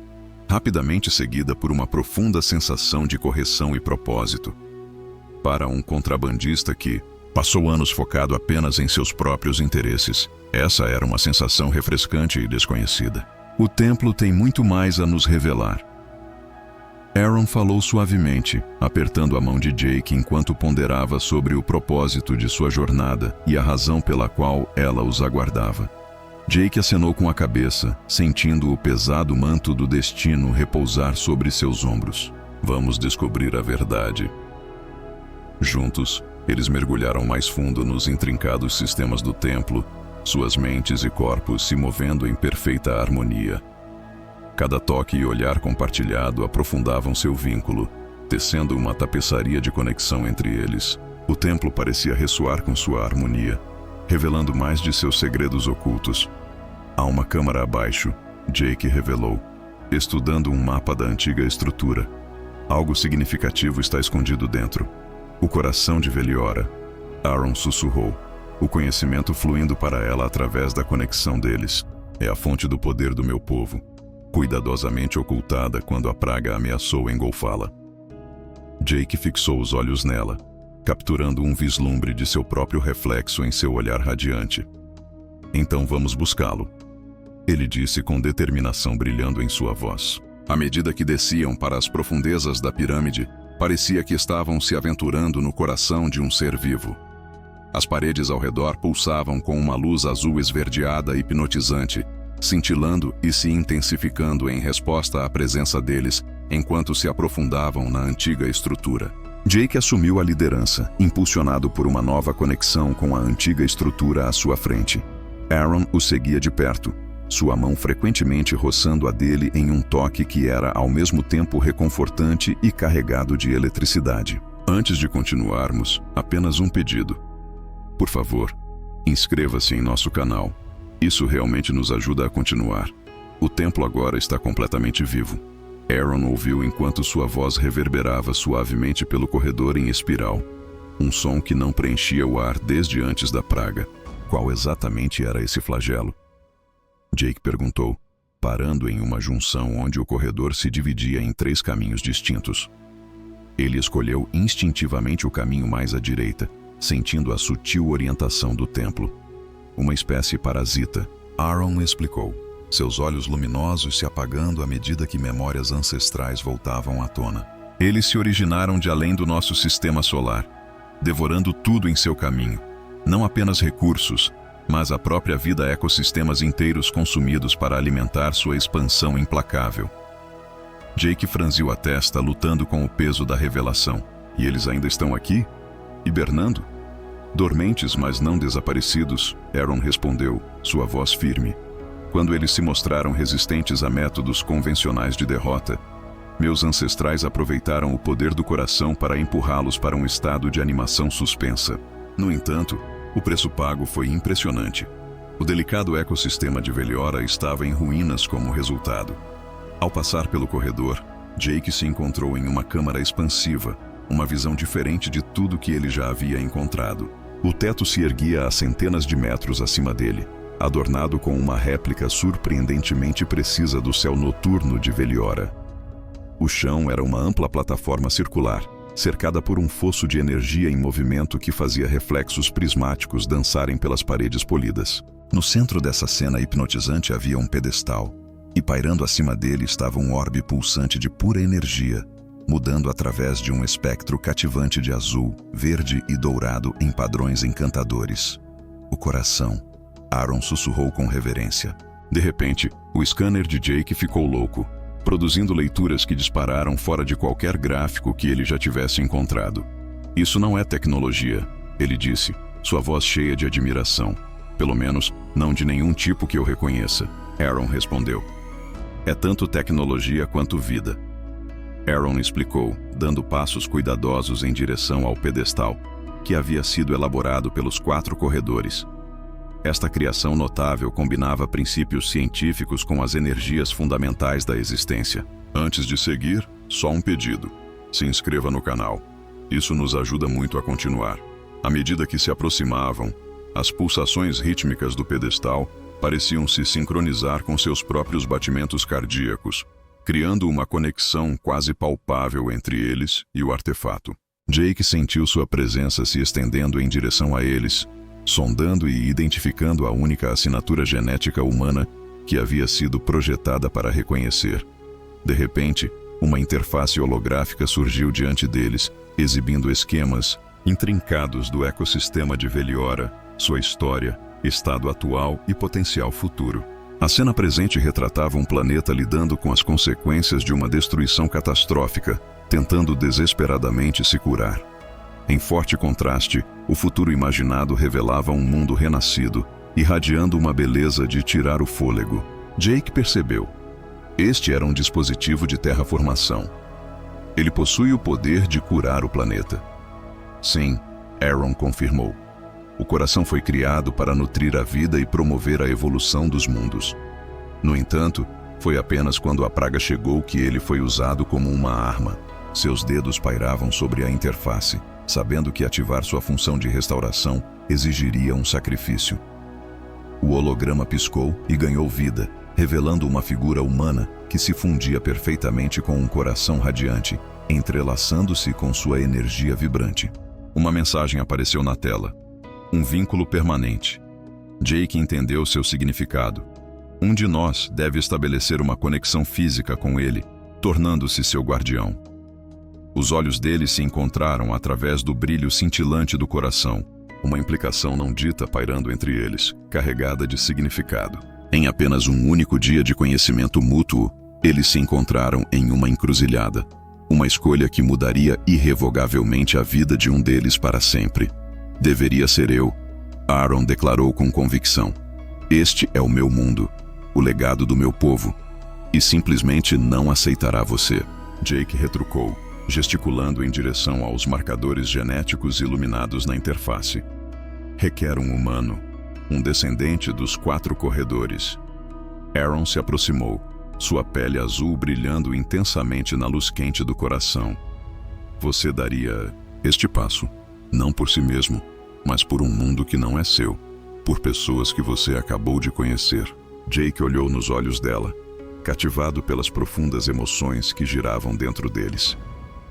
[SPEAKER 1] rapidamente seguida por uma profunda sensação de correção e propósito. Para um contrabandista que passou anos focado apenas em seus próprios interesses, essa era uma sensação refrescante e desconhecida. O templo tem muito mais a nos revelar. Aaron falou suavemente, apertando a mão de Jake enquanto ponderava sobre o propósito de sua jornada e a razão pela qual ela os aguardava. Jake acenou com a cabeça, sentindo o pesado manto do destino repousar sobre seus ombros. Vamos descobrir a verdade. Juntos, eles mergulharam mais fundo nos intrincados sistemas do templo, suas mentes e corpos se movendo em perfeita harmonia. Cada toque e olhar compartilhado aprofundavam seu vínculo, tecendo uma tapeçaria de conexão entre eles. O templo parecia ressoar com sua harmonia, revelando mais de seus segredos ocultos. Há uma câmara abaixo, Jake revelou, estudando um mapa da antiga estrutura. Algo significativo está escondido dentro. O coração de Veliora, Aaron sussurrou, o conhecimento fluindo para ela através da conexão deles. É a fonte do poder do meu povo, cuidadosamente ocultada quando a praga ameaçou engolfá-la. Jake fixou os olhos nela, capturando um vislumbre de seu próprio reflexo em seu olhar radiante. Então vamos buscá-lo, ele disse com determinação brilhando em sua voz. À medida que desciam para as profundezas da pirâmide, parecia que estavam se aventurando no coração de um ser vivo. As paredes ao redor pulsavam com uma luz azul esverdeada e hipnotizante, cintilando e se intensificando em resposta à presença deles enquanto se aprofundavam na antiga estrutura. Jake assumiu a liderança, impulsionado por uma nova conexão com a antiga estrutura à sua frente. Aaron o seguia de perto, sua mão frequentemente roçando a dele em um toque que era ao mesmo tempo reconfortante e carregado de eletricidade. Antes de continuarmos, apenas um pedido. Por favor, inscreva-se em nosso canal. Isso realmente nos ajuda a continuar. O templo agora está completamente vivo. Aaron ouviu enquanto sua voz reverberava suavemente pelo corredor em espiral. Um som que não preenchia o ar desde antes da praga. Qual exatamente era esse flagelo? Jake perguntou, parando em uma junção onde o corredor se dividia em 3 caminhos distintos. Ele escolheu instintivamente o caminho mais à direita, sentindo a sutil orientação do templo. Uma espécie parasita, Aaron explicou, seus olhos luminosos se apagando à medida que memórias ancestrais voltavam à tona. Eles se originaram de além do nosso sistema solar, devorando tudo em seu caminho. Não apenas recursos, mas a própria vida, ecossistemas inteiros consumidos para alimentar sua expansão implacável. Jake franziu a testa, lutando com o peso da revelação. E eles ainda estão aqui? Hibernando? Dormentes, mas não desaparecidos, Aaron respondeu, sua voz firme. Quando eles se mostraram resistentes a métodos convencionais de derrota, meus ancestrais aproveitaram o poder do coração para empurrá-los para um estado de animação suspensa. No entanto, o preço pago foi impressionante. O delicado ecossistema de Veliora estava em ruínas como resultado. Ao passar pelo corredor, Jake se encontrou em uma câmara expansiva, uma visão diferente de tudo que ele já havia encontrado. O teto se erguia a centenas de metros acima dele, adornado com uma réplica surpreendentemente precisa do céu noturno de Veliora. O chão era uma ampla plataforma circular, cercada por um fosso de energia em movimento que fazia reflexos prismáticos dançarem pelas paredes polidas. No centro dessa cena hipnotizante havia um pedestal, e pairando acima dele estava um orbe pulsante de pura energia, mudando através de um espectro cativante de azul, verde e dourado em padrões encantadores. O coração. Aaron sussurrou com reverência. De repente, o scanner de Jake ficou louco, produzindo leituras que dispararam fora de qualquer gráfico que ele já tivesse encontrado. Isso não é tecnologia, ele disse, sua voz cheia de admiração. Pelo menos, não de nenhum tipo que eu reconheça. Aaron respondeu. É tanto tecnologia quanto vida. Aaron explicou, dando passos cuidadosos em direção ao pedestal, que havia sido elaborado pelos 4 corredores. Esta criação notável combinava princípios científicos com as energias fundamentais da existência. Antes de seguir, só um pedido. Se inscreva no canal. Isso nos ajuda muito a continuar. À medida que se aproximavam, as pulsações rítmicas do pedestal pareciam se sincronizar com seus próprios batimentos cardíacos, criando uma conexão quase palpável entre eles e o artefato. Jake sentiu sua presença se estendendo em direção a eles, sondando e identificando a única assinatura genética humana que havia sido projetada para reconhecer. De repente, uma interface holográfica surgiu diante deles, exibindo esquemas intrincados do ecossistema de Veliora, sua história, estado atual e potencial futuro. A cena presente retratava um planeta lidando com as consequências de uma destruição catastrófica, tentando desesperadamente se curar. Em forte contraste, o futuro imaginado revelava um mundo renascido, irradiando uma beleza de tirar o fôlego. Jake percebeu. Este era um dispositivo de terraformação. Ele possui o poder de curar o planeta. Sim, Aaron confirmou. O coração foi criado para nutrir a vida e promover a evolução dos mundos. No entanto, foi apenas quando a praga chegou que ele foi usado como uma arma. Seus dedos pairavam sobre a interface, sabendo que ativar sua função de restauração exigiria um sacrifício. O holograma piscou e ganhou vida, revelando uma figura humana que se fundia perfeitamente com um coração radiante, entrelaçando-se com sua energia vibrante. Uma mensagem apareceu na tela. Um vínculo permanente. Jake entendeu seu significado. Um de nós deve estabelecer uma conexão física com ele, tornando-se seu guardião. Os olhos dele se encontraram através do brilho cintilante do coração, uma implicação não dita pairando entre eles, carregada de significado. Em apenas um único dia de conhecimento mútuo, eles se encontraram em uma encruzilhada, uma escolha que mudaria irrevogavelmente a vida de um deles para sempre. Deveria ser eu, Aaron declarou com convicção. Este é o meu mundo, o legado do meu povo, e simplesmente não aceitará você. Jake retrucou, gesticulando em direção aos marcadores genéticos iluminados na interface. Requer um humano, um descendente dos 4 corredores. Aaron se aproximou, sua pele azul brilhando intensamente na luz quente do coração. Você daria este passo, não por si mesmo, mas por um mundo que não é seu, por pessoas que você acabou de conhecer. Jake olhou nos olhos dela, cativado pelas profundas emoções que giravam dentro deles.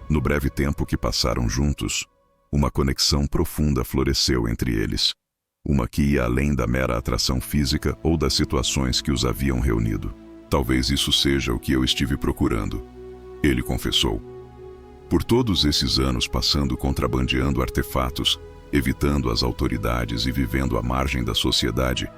[SPEAKER 1] No breve tempo que passaram juntos, uma conexão profunda floresceu entre eles, uma que ia além da mera atração física ou das situações que os haviam reunido. Talvez isso seja o que eu estive procurando, ele confessou. Por todos esses anos passando contrabandeando artefatos, evitando as autoridades e vivendo à margem da sociedade,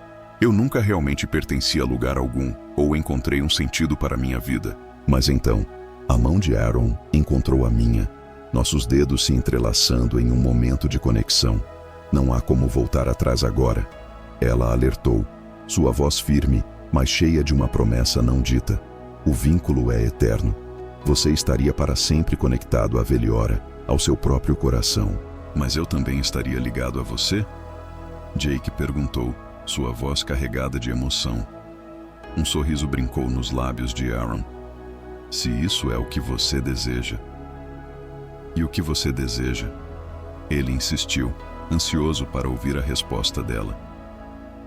[SPEAKER 1] eu nunca realmente pertenci a lugar algum ou encontrei um sentido para minha vida. Mas então, a mão de Aaron encontrou a minha, nossos dedos se entrelaçando em um momento de conexão. Não há como voltar atrás agora. Ela alertou, sua voz firme, mas cheia de uma promessa não dita. O vínculo é eterno. Você estaria para sempre conectado a Veliora, ao seu próprio coração. Mas eu também estaria ligado a você? Jake perguntou, sua voz carregada de emoção. Um sorriso brincou nos lábios de Aaron. Se isso é o que você deseja. E o que você deseja? Ele insistiu, ansioso para ouvir a resposta dela.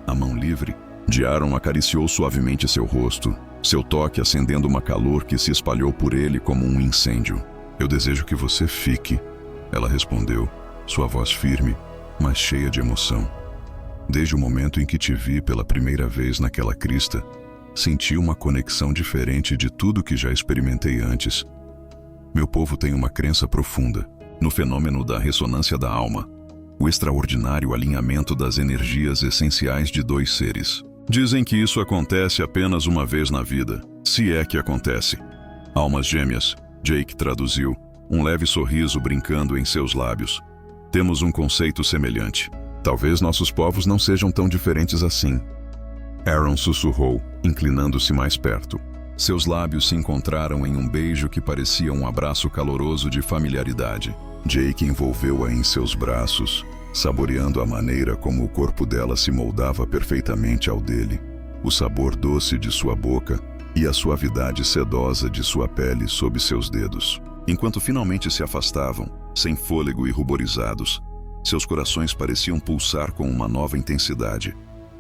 [SPEAKER 1] A mão livre de Aaron acariciou suavemente seu rosto, seu toque acendendo uma calor que se espalhou por ele como um incêndio. Eu desejo que você fique, ela respondeu, sua voz firme, mas cheia de emoção. Desde o momento em que te vi pela primeira vez naquela crista, Senti uma conexão diferente de tudo que já experimentei antes. Meu povo tem uma crença profunda no fenômeno da ressonância da alma, o extraordinário alinhamento das energias essenciais de dois seres. Dizem que isso acontece apenas uma vez na vida, se é que acontece. Almas gêmeas, Jake traduziu, um leve sorriso brincando em seus lábios. Temos um conceito semelhante. Talvez nossos povos não sejam tão diferentes assim. Aaron sussurrou, inclinando-se mais perto. Seus lábios se encontraram em um beijo que parecia um abraço caloroso de familiaridade. Jake envolveu-a em seus braços, saboreando a maneira como o corpo dela se moldava perfeitamente ao dele, o sabor doce de sua boca e a suavidade sedosa de sua pele sob seus dedos. Enquanto finalmente se afastavam, sem fôlego e ruborizados, seus corações pareciam pulsar com uma nova intensidade,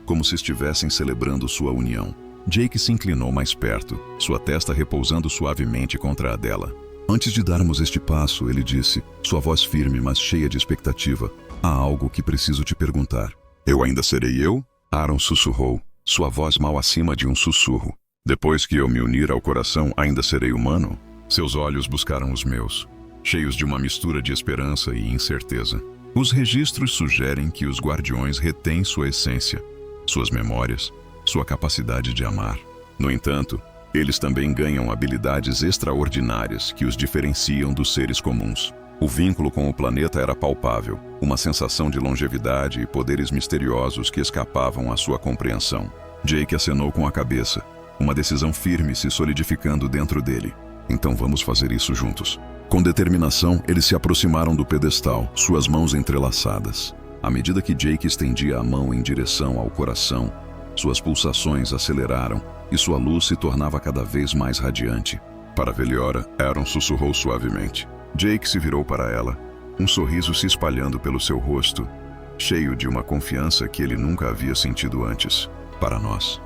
[SPEAKER 1] como se estivessem celebrando sua união. Jake se inclinou mais perto, sua testa repousando suavemente contra a dela. Antes de darmos este passo, ele disse, sua voz firme, mas cheia de expectativa, há algo que preciso te perguntar. Eu ainda serei eu? Aaron sussurrou, sua voz mal acima de um sussurro. Depois que eu me unir ao coração, ainda serei humano? Seus olhos buscaram os meus, cheios de uma mistura de esperança e incerteza. Os registros sugerem que os guardiões retêm sua essência, suas memórias, sua capacidade de amar. No entanto, eles também ganham habilidades extraordinárias que os diferenciam dos seres comuns. O vínculo com o planeta era palpável, uma sensação de longevidade e poderes misteriosos que escapavam à sua compreensão. Jake acenou com a cabeça, uma decisão firme se solidificando dentro dele. Então vamos fazer isso juntos. Com determinação, eles se aproximaram do pedestal, suas mãos entrelaçadas. À medida que Jake estendia a mão em direção ao coração, suas pulsações aceleraram e sua luz se tornava cada vez mais radiante. Para Veliora, Aaron sussurrou suavemente. Jake se virou para ela, um sorriso se espalhando pelo seu rosto, cheio de uma confiança que ele nunca havia sentido antes. Para nós.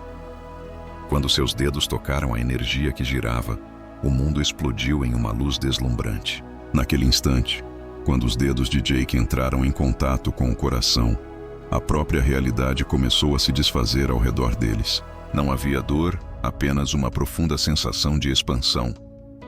[SPEAKER 1] Quando seus dedos tocaram a energia que girava, o mundo explodiu em uma luz deslumbrante. Naquele instante, quando os dedos de Jake entraram em contato com o coração, a própria realidade começou a se desfazer ao redor deles. Não havia dor, apenas uma profunda sensação de expansão,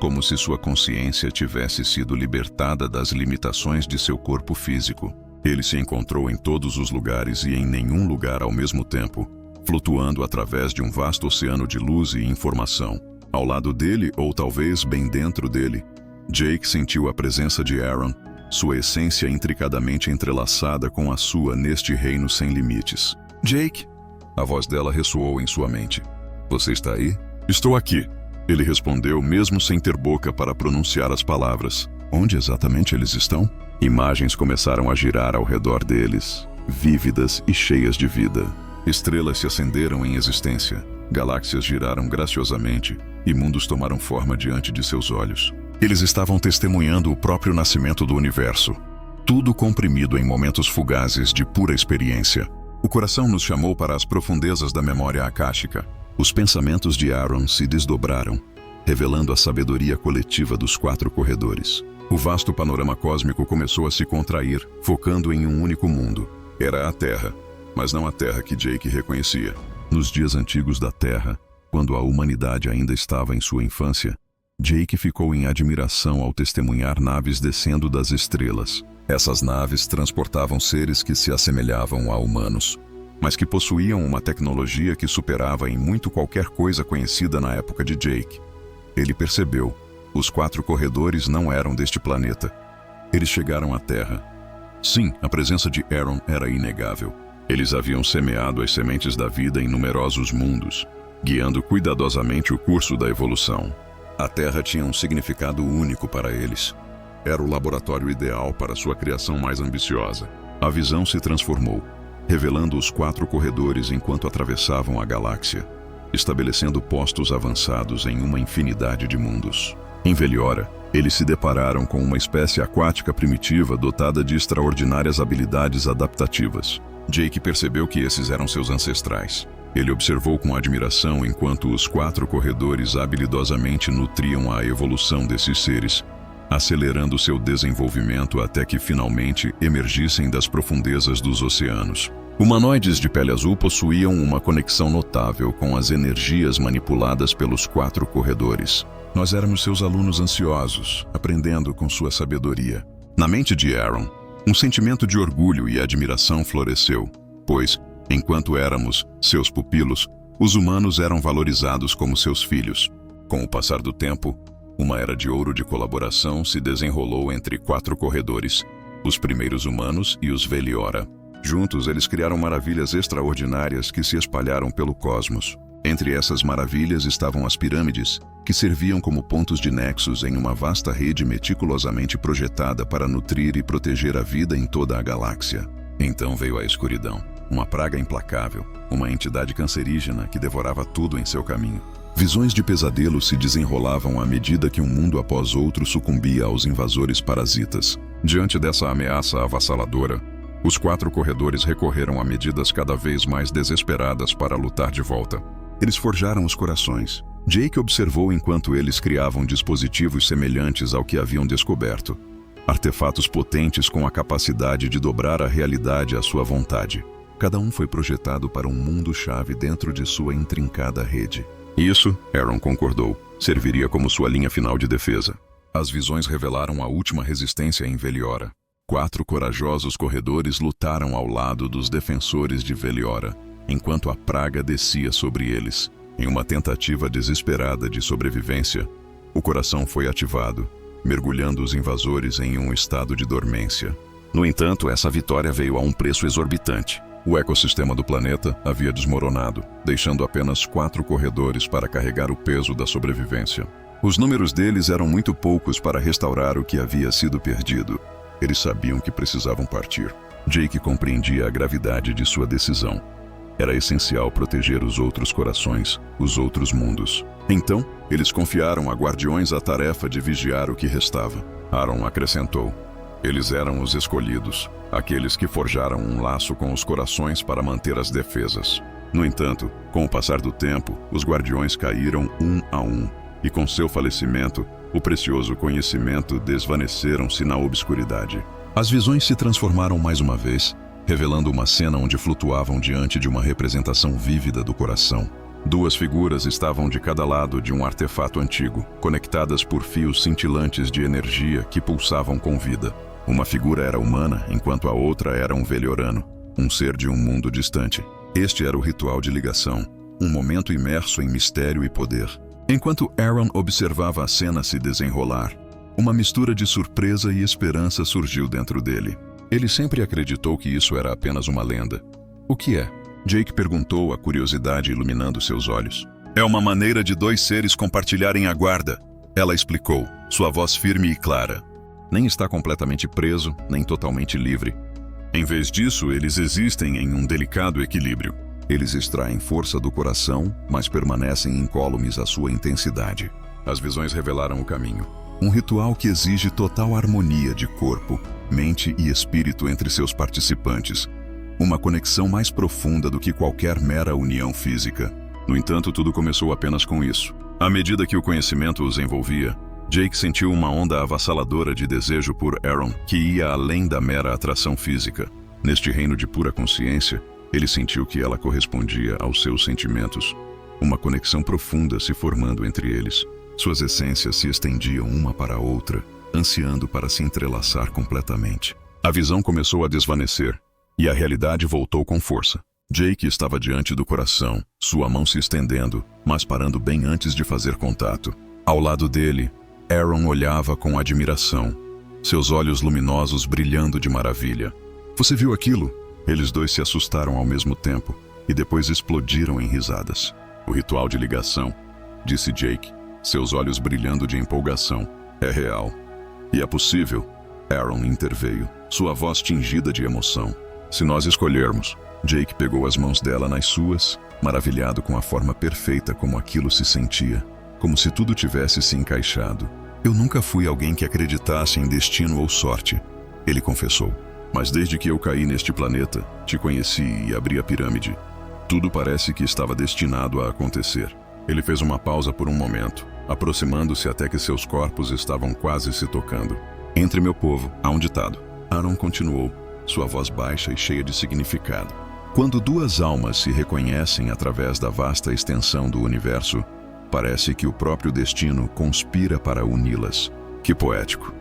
[SPEAKER 1] como se sua consciência tivesse sido libertada das limitações de seu corpo físico. Ele se encontrou em todos os lugares e em nenhum lugar ao mesmo tempo, flutuando através de um vasto oceano de luz e informação. Ao lado dele, ou talvez bem dentro dele, Jake sentiu a presença de Aaron, sua essência intricadamente entrelaçada com a sua neste reino sem limites. Jake? A voz dela ressoou em sua mente. Você está aí? Estou aqui. Ele respondeu mesmo sem ter boca para pronunciar as palavras. Onde exatamente eles estão? Imagens começaram a girar ao redor deles, vívidas e cheias de vida. Estrelas se acenderam em existência, galáxias giraram graciosamente e mundos tomaram forma diante de seus olhos. Eles estavam testemunhando o próprio nascimento do universo, tudo comprimido em momentos fugazes de pura experiência. O coração nos chamou para as profundezas da memória akáshica. Os pensamentos de Aaron se desdobraram, revelando a sabedoria coletiva dos 4 corredores. O vasto panorama cósmico começou a se contrair, focando em um único mundo. Era a Terra, mas não a Terra que Jake reconhecia. Nos dias antigos da Terra, quando a humanidade ainda estava em sua infância, Jake ficou em admiração ao testemunhar naves descendo das estrelas. Essas naves transportavam seres que se assemelhavam a humanos, mas que possuíam uma tecnologia que superava em muito qualquer coisa conhecida na época de Jake. Ele percebeu, os 4 corredores não eram deste planeta. Eles chegaram à Terra. Sim, a presença de Aaron era inegável. Eles haviam semeado as sementes da vida em numerosos mundos, guiando cuidadosamente o curso da evolução. A Terra tinha um significado único para eles. Era o laboratório ideal para sua criação mais ambiciosa. A visão se transformou, revelando os 4 corredores enquanto atravessavam a galáxia, estabelecendo postos avançados em uma infinidade de mundos. Em Veliora, eles se depararam com uma espécie aquática primitiva dotada de extraordinárias habilidades adaptativas. Jake percebeu que esses eram seus ancestrais. Ele observou com admiração enquanto os 4 corredores habilidosamente nutriam a evolução desses seres, acelerando seu desenvolvimento até que finalmente emergissem das profundezas dos oceanos. Humanoides de pele azul possuíam uma conexão notável com as energias manipuladas pelos 4 corredores. Nós éramos seus alunos ansiosos, aprendendo com sua sabedoria. Na mente de Aaron, um sentimento de orgulho e admiração floresceu, pois, enquanto éramos seus pupilos, os humanos eram valorizados como seus filhos. Com o passar do tempo, uma era de ouro de colaboração se desenrolou entre 4 corredores, os primeiros humanos e os Veliora. Juntos, eles criaram maravilhas extraordinárias que se espalharam pelo cosmos. Entre essas maravilhas estavam as pirâmides, que serviam como pontos de nexos em uma vasta rede meticulosamente projetada para nutrir e proteger a vida em toda a galáxia. Então veio a escuridão, uma praga implacável, uma entidade cancerígena que devorava tudo em seu caminho. Visões de pesadelo se desenrolavam à medida que um mundo após outro sucumbia aos invasores parasitas. Diante dessa ameaça avassaladora, os 4 corredores recorreram a medidas cada vez mais desesperadas para lutar de volta. Eles forjaram os corações. Jake observou enquanto eles criavam dispositivos semelhantes ao que haviam descoberto. Artefatos potentes com a capacidade de dobrar a realidade à sua vontade. Cada um foi projetado para um mundo-chave dentro de sua intrincada rede. Isso, Aaron concordou, serviria como sua linha final de defesa. As visões revelaram a última resistência em Veliora. 4 corajosos corredores lutaram ao lado dos defensores de Veliora, enquanto a praga descia sobre eles. Em uma tentativa desesperada de sobrevivência, o coração foi ativado, mergulhando os invasores em um estado de dormência. No entanto, essa vitória veio a um preço exorbitante. O ecossistema do planeta havia desmoronado, deixando apenas 4 corredores para carregar o peso da sobrevivência. Os números deles eram muito poucos para restaurar o que havia sido perdido. Eles sabiam que precisavam partir. Jake compreendia a gravidade de sua decisão. Era essencial proteger os outros corações, os outros mundos. Então, eles confiaram a guardiões a tarefa de vigiar o que restava. Aaron acrescentou: eles eram os escolhidos, aqueles que forjaram um laço com os corações para manter as defesas. No entanto, com o passar do tempo, os guardiões caíram um a um, e com seu falecimento, o precioso conhecimento desvaneceram-se na obscuridade. As visões se transformaram mais uma vez, revelando uma cena onde flutuavam diante de uma representação vívida do coração. 2 figuras estavam de cada lado de um artefato antigo, conectadas por fios cintilantes de energia que pulsavam com vida. Uma figura era humana, enquanto a outra era um Veliorano, um ser de um mundo distante. Este era o ritual de ligação, um momento imerso em mistério e poder. Enquanto Aaron observava a cena se desenrolar, uma mistura de surpresa e esperança surgiu dentro dele. Ele sempre acreditou que isso era apenas uma lenda. O que é? Jake perguntou, a curiosidade iluminando seus olhos. É uma maneira de 2 seres compartilharem a guarda, ela explicou, sua voz firme e clara. Nem está completamente preso, nem totalmente livre. Em vez disso, eles existem em um delicado equilíbrio. Eles extraem força do coração, mas permanecem incólumes à sua intensidade. As visões revelaram o caminho. Um ritual que exige total harmonia de corpo, mente e espírito entre seus participantes. Uma conexão mais profunda do que qualquer mera união física. No entanto, tudo começou apenas com isso. À medida que o conhecimento os envolvia, Jake sentiu uma onda avassaladora de desejo por Aaron que ia além da mera atração física. Neste reino de pura consciência, ele sentiu que ela correspondia aos seus sentimentos. Uma conexão profunda se formando entre eles. Suas essências se estendiam uma para a outra, ansiando para se entrelaçar completamente. A visão começou a desvanecer, e a realidade voltou com força. Jake estava diante do coração, sua mão se estendendo, mas parando bem antes de fazer contato. Ao lado dele, Aaron olhava com admiração, seus olhos luminosos brilhando de maravilha. Você viu aquilo? Eles 2 se assustaram ao mesmo tempo, e depois explodiram em risadas. O ritual de ligação, disse Jake, seus olhos brilhando de empolgação. É real. E é possível. Aaron interveio, sua voz tingida de emoção. Se nós escolhermos. Jake pegou as mãos dela nas suas, maravilhado com a forma perfeita como aquilo se sentia, como se tudo tivesse se encaixado. Eu nunca fui alguém que acreditasse em destino ou sorte, ele confessou. Mas desde que eu caí neste planeta, te conheci e abri a pirâmide. Tudo parece que estava destinado a acontecer. Ele fez uma pausa por um momento, aproximando-se até que seus corpos estavam quase se tocando. Entre meu povo, há um ditado. Aaron continuou, sua voz baixa e cheia de significado. Quando duas almas se reconhecem através da vasta extensão do universo, parece que o próprio destino conspira para uni-las. Que poético!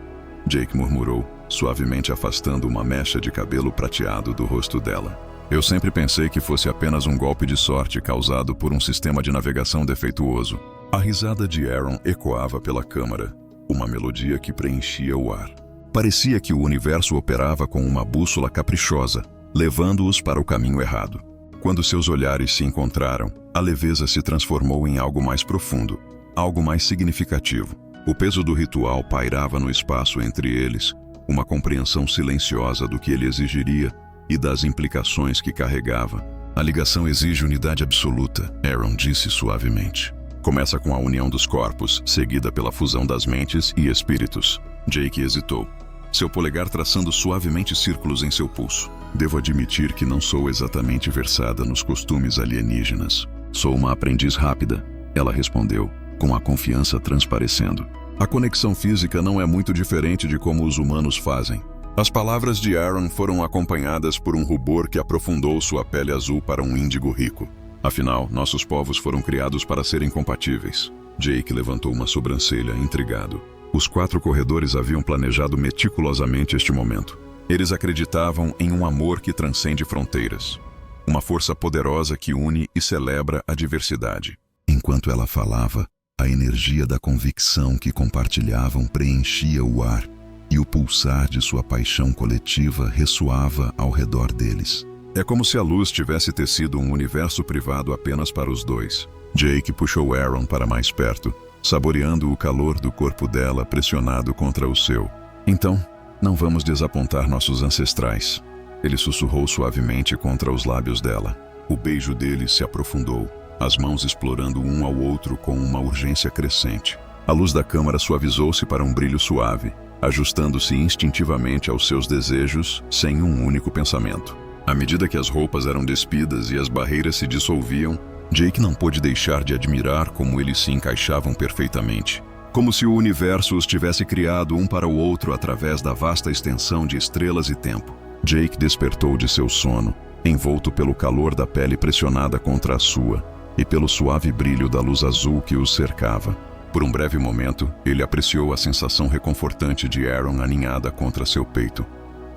[SPEAKER 1] Jake murmurou, suavemente afastando uma mecha de cabelo prateado do rosto dela. Eu sempre pensei que fosse apenas um golpe de sorte causado por um sistema de navegação defeituoso. A risada de Aaron ecoava pela câmara, uma melodia que preenchia o ar. Parecia que o universo operava com uma bússola caprichosa, levando-os para o caminho errado. Quando seus olhares se encontraram, a leveza se transformou em algo mais profundo, algo mais significativo. O peso do ritual pairava no espaço entre eles, uma compreensão silenciosa do que ele exigiria e das implicações que carregava. A ligação exige unidade absoluta, Aaron disse suavemente. Começa com a união dos corpos, seguida pela fusão das mentes e espíritos. Jake hesitou, seu polegar traçando suavemente círculos em seu pulso. Devo admitir que não sou exatamente versada nos costumes alienígenas. Sou uma aprendiz rápida, ela respondeu, com a confiança transparecendo. A conexão física não é muito diferente de como os humanos fazem. As palavras de Aaron foram acompanhadas por um rubor que aprofundou sua pele azul para um índigo rico. Afinal, nossos povos foram criados para serem compatíveis. Jake levantou uma sobrancelha, intrigado. Os 4 corredores haviam planejado meticulosamente este momento. Eles acreditavam em um amor que transcende fronteiras. Uma força poderosa que une e celebra a diversidade. Enquanto ela falava, a energia da convicção que compartilhavam preenchia o ar, e o pulsar de sua paixão coletiva ressoava ao redor deles. É como se a luz tivesse tecido um universo privado apenas para os dois. Jake puxou Aaron para mais perto, saboreando o calor do corpo dela pressionado contra o seu. Então, não vamos desapontar nossos ancestrais. Ele sussurrou suavemente contra os lábios dela. O beijo deles se aprofundou, as mãos explorando um ao outro com uma urgência crescente. A luz da câmara suavizou-se para um brilho suave, ajustando-se instintivamente aos seus desejos sem um único pensamento. À medida que as roupas eram despidas e as barreiras se dissolviam, Jake não pôde deixar de admirar como eles se encaixavam perfeitamente. Como se o universo os tivesse criado um para o outro através da vasta extensão de estrelas e tempo. Jake despertou de seu sono, envolto pelo calor da pele pressionada contra a sua e pelo suave brilho da luz azul que os cercava. Por um breve momento, ele apreciou a sensação reconfortante de Aaron aninhada contra seu peito,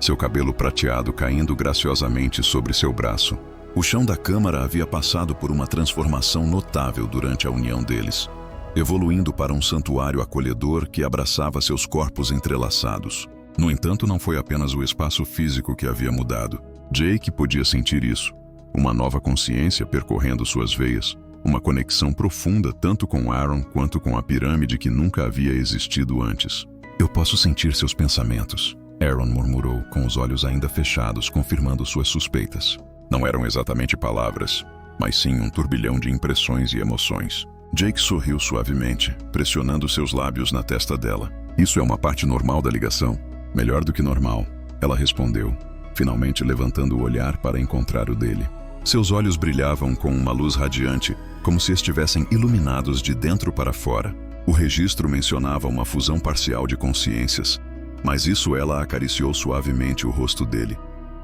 [SPEAKER 1] seu cabelo prateado caindo graciosamente sobre seu braço. O chão da câmara havia passado por uma transformação notável durante a união deles, evoluindo para um santuário acolhedor que abraçava seus corpos entrelaçados. No entanto, não foi apenas o espaço físico que havia mudado. Jake podia sentir isso. Uma nova consciência percorrendo suas veias, uma conexão profunda tanto com Aaron quanto com a pirâmide que nunca havia existido antes. Eu posso sentir seus pensamentos, Aaron murmurou, com os olhos ainda fechados, confirmando suas suspeitas. Não eram exatamente palavras, mas sim um turbilhão de impressões e emoções. Jake sorriu suavemente, pressionando seus lábios na testa dela. Isso é uma parte normal da ligação? Melhor do que normal, ela respondeu, finalmente levantando o olhar para encontrar o dele. Seus olhos brilhavam com uma luz radiante, como se estivessem iluminados de dentro para fora. O registro mencionava uma fusão parcial de consciências, mas isso ela acariciou suavemente o rosto dele.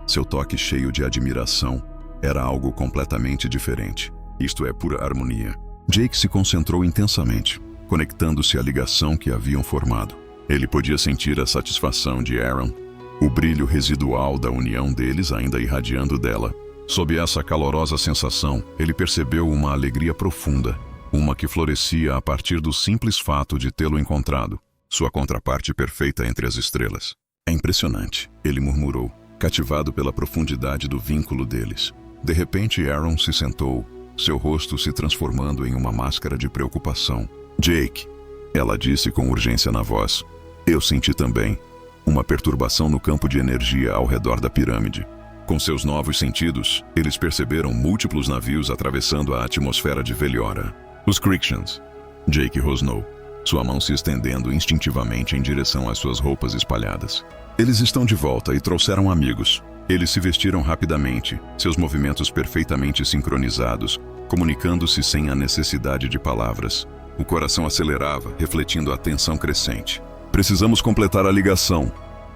[SPEAKER 1] Seu toque cheio de admiração era algo completamente diferente. Isto é pura harmonia. Jake se concentrou intensamente, conectando-se à ligação que haviam formado. Ele podia sentir a satisfação de Aaron, o brilho residual da união deles ainda irradiando dela. Sob essa calorosa sensação, ele percebeu uma alegria profunda, uma que florescia a partir do simples fato de tê-lo encontrado, sua contraparte perfeita entre as estrelas. É impressionante, ele murmurou, cativado pela profundidade do vínculo deles. De repente, Aaron se sentou, seu rosto se transformando em uma máscara de preocupação. Jake, ela disse com urgência na voz. Eu senti também uma perturbação no campo de energia ao redor da pirâmide. Com seus novos sentidos, eles perceberam múltiplos navios atravessando a atmosfera de Veliora. Os Crixans. Jake rosnou, sua mão se estendendo instintivamente em direção às suas roupas espalhadas. Eles estão de volta e trouxeram amigos. Eles se vestiram rapidamente, seus movimentos perfeitamente sincronizados, comunicando-se sem a necessidade de palavras. O coração acelerava, refletindo a tensão crescente. Precisamos completar a ligação,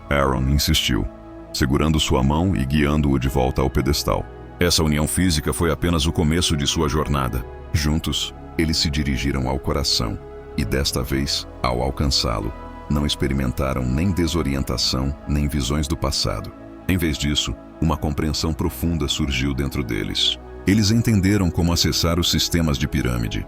[SPEAKER 1] Aaron insistiu, segurando sua mão e guiando-o de volta ao pedestal. Essa união física foi apenas o começo de sua jornada. Juntos, eles se dirigiram ao coração, e desta vez, ao alcançá-lo, não experimentaram nem desorientação, nem visões do passado. Em vez disso, uma compreensão profunda surgiu dentro deles. Eles entenderam como acessar os sistemas de pirâmide,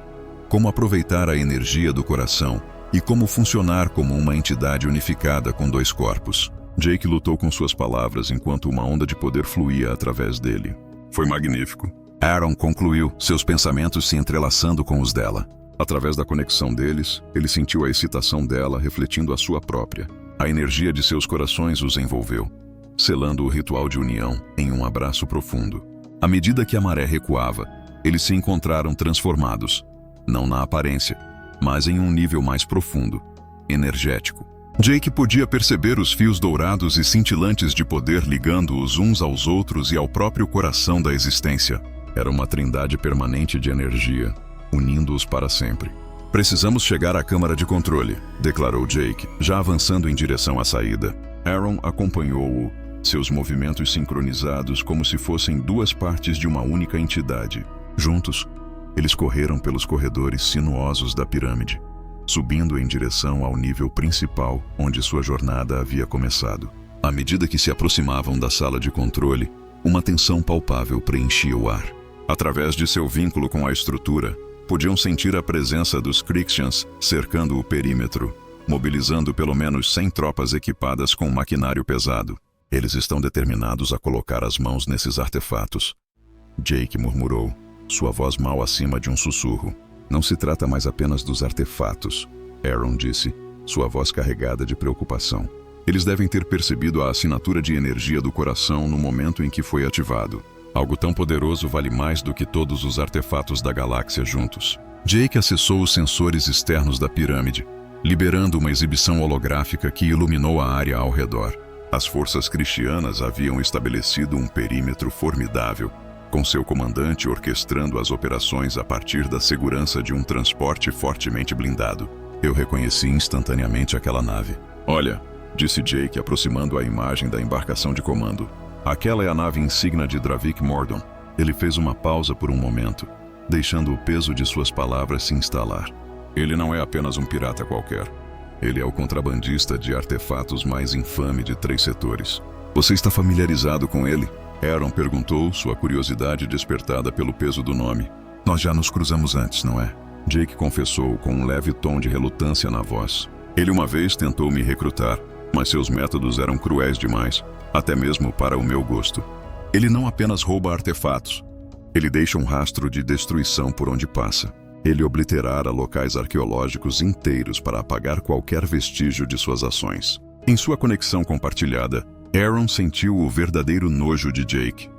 [SPEAKER 1] como aproveitar a energia do coração e como funcionar como uma entidade unificada com dois corpos. Jake lutou com suas palavras enquanto uma onda de poder fluía através dele. Foi magnífico. Aaron concluiu, seus pensamentos se entrelaçando com os dela. Através da conexão deles, ele sentiu a excitação dela refletindo a sua própria. A energia de seus corações os envolveu, selando o ritual de união em um abraço profundo. À medida que a maré recuava, eles se encontraram transformados, não na aparência, mas em um nível mais profundo, energético. Jake podia perceber os fios dourados e cintilantes de poder ligando-os uns aos outros e ao próprio coração da existência. Era uma trindade permanente de energia, unindo-os para sempre. Precisamos chegar à câmara de controle, declarou Jake, já avançando em direção à saída. Aaron acompanhou-o, seus movimentos sincronizados como se fossem duas partes de uma única entidade. Juntos, eles correram pelos corredores sinuosos da pirâmide, subindo em direção ao nível principal onde sua jornada havia começado. À medida que se aproximavam da sala de controle, uma tensão palpável preenchia o ar. Através de seu vínculo com a estrutura, podiam sentir a presença dos Crixans cercando o perímetro, mobilizando pelo menos 100 tropas equipadas com maquinário pesado. Eles estão determinados a colocar as mãos nesses artefatos. Jake murmurou, sua voz mal acima de um sussurro. Não se trata mais apenas dos artefatos, Aaron disse, sua voz carregada de preocupação. Eles devem ter percebido a assinatura de energia do coração no momento em que foi ativado. Algo tão poderoso vale mais do que todos os artefatos da galáxia juntos. Jake acessou os sensores externos da pirâmide, liberando uma exibição holográfica que iluminou a área ao redor. As forças cristianas haviam estabelecido um perímetro formidável, com seu comandante orquestrando as operações a partir da segurança de um transporte fortemente blindado. Eu reconheci instantaneamente aquela nave. Olha, disse Jake aproximando a imagem da embarcação de comando. Aquela é a nave insígnia de Dravik Mordon. Ele fez uma pausa por um momento, deixando o peso de suas palavras se instalar. Ele não é apenas um pirata qualquer. Ele é o contrabandista de artefatos mais infame de 3 setores. Você está familiarizado com ele? Aaron perguntou, sua curiosidade despertada pelo peso do nome. Nós já nos cruzamos antes, não é? Jake confessou com um leve tom de relutância na voz. Ele uma vez tentou me recrutar, mas seus métodos eram cruéis demais, até mesmo para o meu gosto. Ele não apenas rouba artefatos, ele deixa um rastro de destruição por onde passa. Ele obliterara locais arqueológicos inteiros para apagar qualquer vestígio de suas ações. Em sua conexão compartilhada, Aaron sentiu o verdadeiro nojo de Jake.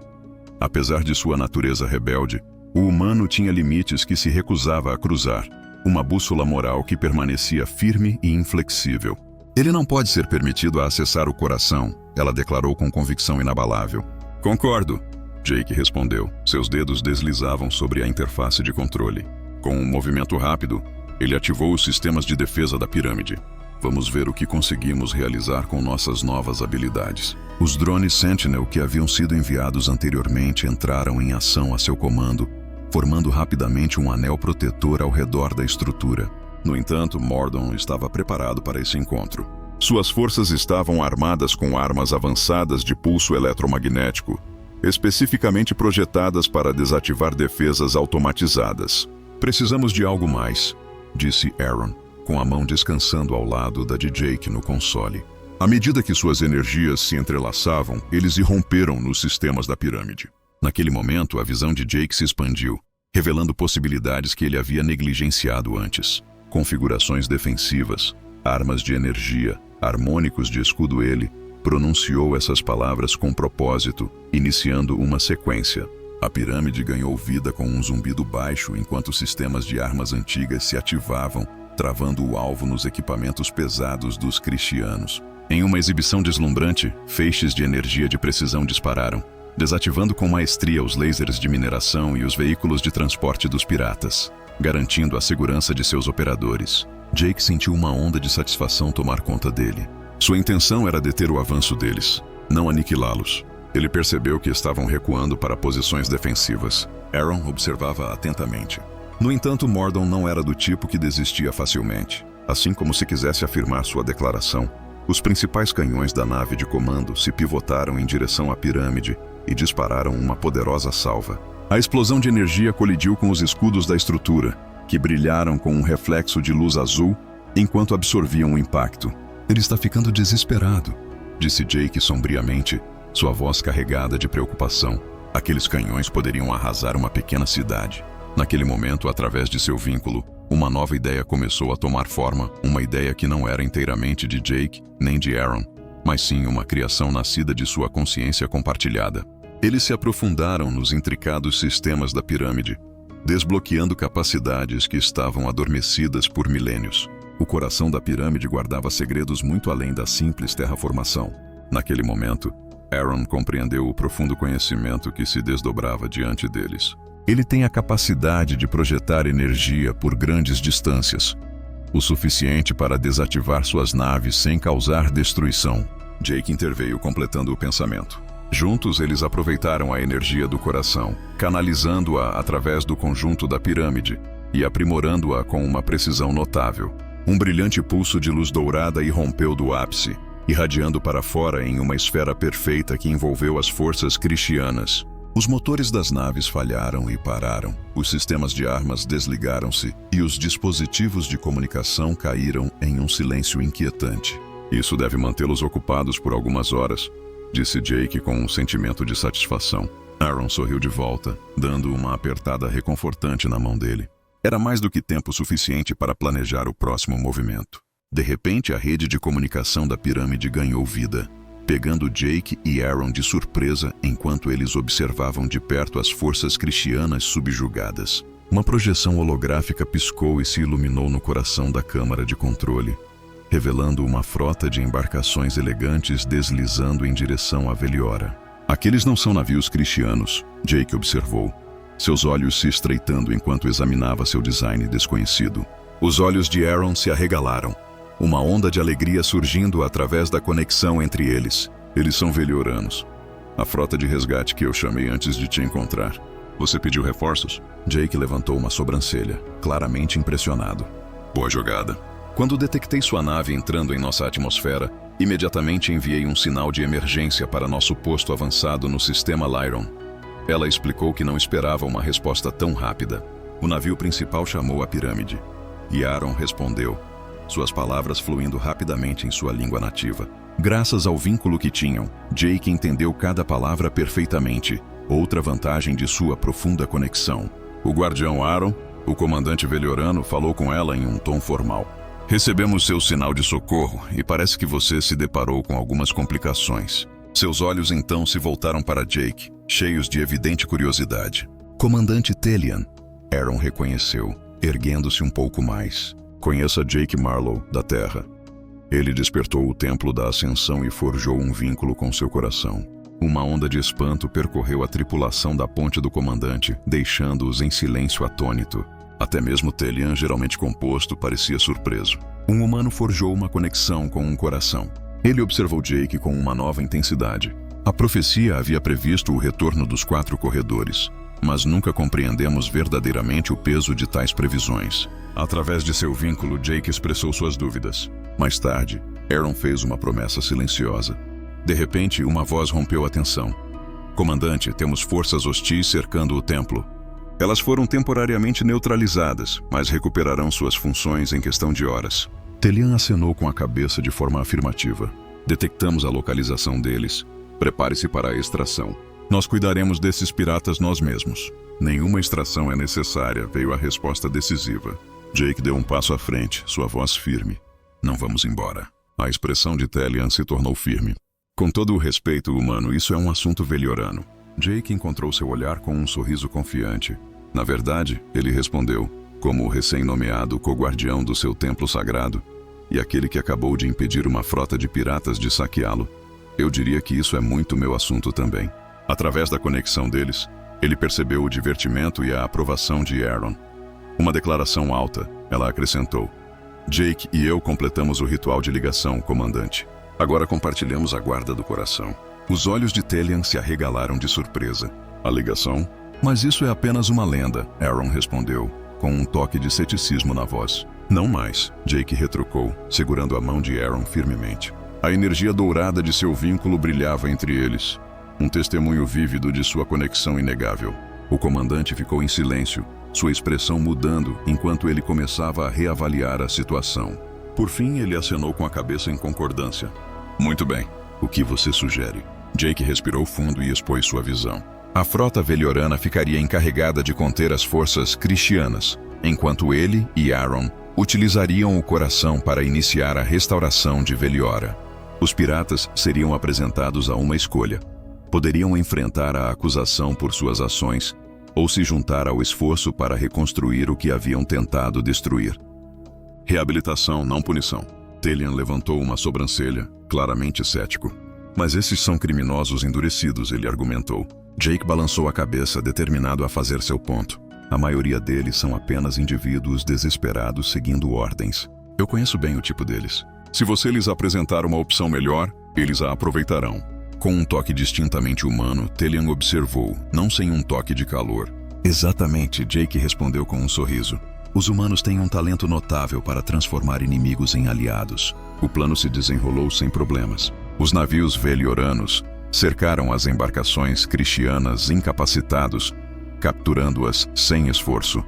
[SPEAKER 1] Apesar de sua natureza rebelde, o humano tinha limites que se recusava a cruzar, uma bússola moral que permanecia firme e inflexível. Ele não pode ser permitido a acessar o coração, ela declarou com convicção inabalável. Concordo, Jake respondeu. Seus dedos deslizavam sobre a interface de controle. Com um movimento rápido, ele ativou os sistemas de defesa da pirâmide. Vamos ver o que conseguimos realizar com nossas novas habilidades. Os drones Sentinel que haviam sido enviados anteriormente entraram em ação a seu comando, formando rapidamente um anel protetor ao redor da estrutura. No entanto, Mordon estava preparado para esse encontro. Suas forças estavam armadas com armas avançadas de pulso eletromagnético, especificamente projetadas para desativar defesas automatizadas. Precisamos de algo mais, disse Aaron, com a mão descansando ao lado da de Jake no console. À medida que suas energias se entrelaçavam, eles irromperam nos sistemas da pirâmide. Naquele momento, a visão de Jake se expandiu, revelando possibilidades que ele havia negligenciado antes. Configurações defensivas, armas de energia, harmônicos de escudo. Ele pronunciou essas palavras com propósito, iniciando uma sequência. A pirâmide ganhou vida com um zumbido baixo enquanto sistemas de armas antigas se ativavam, travando o alvo nos equipamentos pesados dos cristianos. Em uma exibição deslumbrante, feixes de energia de precisão dispararam, desativando com maestria os lasers de mineração e os veículos de transporte dos piratas, garantindo a segurança de seus operadores. Jake sentiu uma onda de satisfação tomar conta dele. Sua intenção era deter o avanço deles, não aniquilá-los. Ele percebeu que estavam recuando para posições defensivas. Aaron observava atentamente. No entanto, Mordon não era do tipo que desistia facilmente. Assim como se quisesse afirmar sua declaração, os principais canhões da nave de comando se pivotaram em direção à pirâmide e dispararam uma poderosa salva. A explosão de energia colidiu com os escudos da estrutura, que brilharam com um reflexo de luz azul enquanto absorviam o impacto. "Ele está ficando desesperado", disse Jake sombriamente, sua voz carregada de preocupação. Aqueles canhões poderiam arrasar uma pequena cidade. Naquele momento, através de seu vínculo, uma nova ideia começou a tomar forma, uma ideia que não era inteiramente de Jake nem de Aaron, mas sim uma criação nascida de sua consciência compartilhada. Eles se aprofundaram nos intricados sistemas da pirâmide, desbloqueando capacidades que estavam adormecidas por milênios. O coração da pirâmide guardava segredos muito além da simples terraformação. Naquele momento, Aaron compreendeu o profundo conhecimento que se desdobrava diante deles. Ele tem a capacidade de projetar energia por grandes distâncias, o suficiente para desativar suas naves sem causar destruição. Jake interveio, completando o pensamento. Juntos, eles aproveitaram a energia do coração, canalizando-a através do conjunto da pirâmide e aprimorando-a com uma precisão notável. Um brilhante pulso de luz dourada irrompeu do ápice, irradiando para fora em uma esfera perfeita que envolveu as forças cristianas. Os motores das naves falharam e pararam, os sistemas de armas desligaram-se e os dispositivos de comunicação caíram em um silêncio inquietante. "Isso deve mantê-los ocupados por algumas horas", disse Jake com um sentimento de satisfação. Aaron sorriu de volta, dando uma apertada reconfortante na mão dele. Era mais do que tempo suficiente para planejar o próximo movimento. De repente, a rede de comunicação da pirâmide ganhou vida, pegando Jake e Aaron de surpresa enquanto eles observavam de perto as forças cristianas subjugadas. Uma projeção holográfica piscou e se iluminou no coração da câmara de controle, revelando uma frota de embarcações elegantes deslizando em direção à Veliora. "Aqueles não são navios cristianos", Jake observou, seus olhos se estreitando enquanto examinava seu design desconhecido. Os olhos de Aaron se arregalaram, uma onda de alegria surgindo através da conexão entre eles. "Eles são velioranos. A frota de resgate que eu chamei antes de te encontrar. Você pediu reforços?" Jake levantou uma sobrancelha, claramente impressionado. "Boa jogada. Quando detectei sua nave entrando em nossa atmosfera, imediatamente enviei um sinal de emergência para nosso posto avançado no sistema Lyron." Ela explicou que não esperava uma resposta tão rápida. O navio principal chamou a pirâmide, e Aaron respondeu, suas palavras fluindo rapidamente em sua língua nativa. Graças ao vínculo que tinham, Jake entendeu cada palavra perfeitamente, outra vantagem de sua profunda conexão. O guardião Aaron, o comandante veliorano, falou com ela em um tom formal. "Recebemos seu sinal de socorro e parece que você se deparou com algumas complicações." Seus olhos então se voltaram para Jake, cheios de evidente curiosidade. "Comandante Telian", Aaron reconheceu, erguendo-se um pouco mais. "Conheça Jake Marlowe, da Terra. Ele despertou o Templo da Ascensão e forjou um vínculo com seu coração." Uma onda de espanto percorreu a tripulação da ponte do comandante, deixando-os em silêncio atônito. Até mesmo Telian, geralmente composto, parecia surpreso. Um humano forjou uma conexão com um coração. Ele observou Jake com uma nova intensidade. A profecia havia previsto o retorno dos 4 corredores, mas nunca compreendemos verdadeiramente o peso de tais previsões. Através de seu vínculo, Jake expressou suas dúvidas. Mais tarde, Aaron fez uma promessa silenciosa. De repente, uma voz rompeu a tensão. "Comandante, temos forças hostis cercando o templo." "Elas foram temporariamente neutralizadas, mas recuperarão suas funções em questão de horas." Telian acenou com a cabeça de forma afirmativa. "Detectamos a localização deles. Prepare-se para a extração. Nós cuidaremos desses piratas nós mesmos." "Nenhuma extração é necessária", veio a resposta decisiva. Jake deu um passo à frente, sua voz firme. "Não vamos embora." A expressão de Telian se tornou firme. "Com todo o respeito humano, isso é um assunto veliorano." Jake encontrou seu olhar com um sorriso confiante. "Na verdade", ele respondeu, como o recém-nomeado co-guardião do seu templo sagrado, e aquele que acabou de impedir uma frota de piratas de saqueá-lo, "eu diria que isso é muito meu assunto também." Através da conexão deles, ele percebeu o divertimento e a aprovação de Aaron. Uma declaração alta, ela acrescentou. "Jake e eu completamos o ritual de ligação, comandante. Agora compartilhamos a guarda do coração." Os olhos de Telian se arregalaram de surpresa. A ligação? Mas isso é apenas uma lenda, Aaron respondeu, com um toque de ceticismo na voz. Não mais, Jake retrucou, segurando a mão de Aaron firmemente. A energia dourada de seu vínculo brilhava entre eles, um testemunho vívido de sua conexão inegável. O comandante ficou em silêncio, sua expressão mudando enquanto ele começava a reavaliar a situação. Por fim, ele acenou com a cabeça em concordância. Muito bem, o que você sugere? Jake respirou fundo e expôs sua visão. A frota veliorana ficaria encarregada de conter as forças cristianas, enquanto ele e Aaron utilizariam o coração para iniciar a restauração de Veliora. Os piratas seriam apresentados a uma escolha. Poderiam enfrentar a acusação por suas ações ou se juntar ao esforço para reconstruir o que haviam tentado destruir. Reabilitação, não punição. Telian levantou uma sobrancelha, claramente cético. Mas esses são criminosos endurecidos, ele argumentou. Jake balançou a cabeça, determinado a fazer seu ponto. A maioria deles são apenas indivíduos desesperados seguindo ordens. Eu conheço bem o tipo deles. Se você lhes apresentar uma opção melhor, eles a aproveitarão. Com um toque distintamente humano, Telian observou, não sem um toque de calor. Exatamente, Jake respondeu com um sorriso. Os humanos têm um talento notável para transformar inimigos em aliados. O plano se desenrolou sem problemas. Os navios velioranos cercaram as embarcações cristianas incapacitados, capturando-as sem esforço,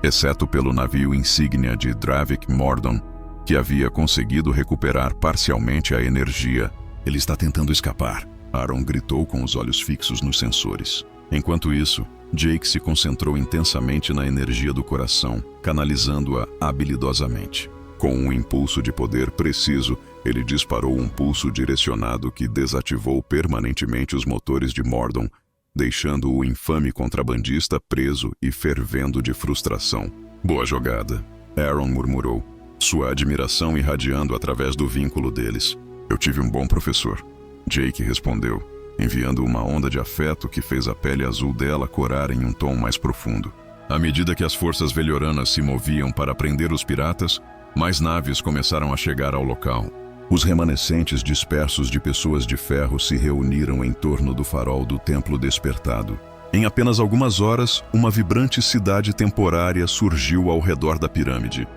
[SPEAKER 1] exceto pelo navio insígnia de Dravik Mordon, que havia conseguido recuperar parcialmente a energia. Ele está tentando escapar, Aaron gritou com os olhos fixos nos sensores. Enquanto isso, Jake se concentrou intensamente na energia do coração, canalizando-a habilidosamente. Com um impulso de poder preciso, ele disparou um pulso direcionado que desativou permanentemente os motores de Mordon, deixando o infame contrabandista preso e fervendo de frustração. Boa jogada, Aaron murmurou, sua admiração irradiando através do vínculo deles. Eu tive um bom professor, Jake respondeu, enviando uma onda de afeto que fez a pele azul dela corar em um tom mais profundo. À medida que as forças velioranas se moviam para prender os piratas, mais naves começaram a chegar ao local. Os remanescentes dispersos de pessoas de ferro se reuniram em torno do farol do templo despertado. Em apenas algumas horas, uma vibrante cidade temporária surgiu ao redor da pirâmide,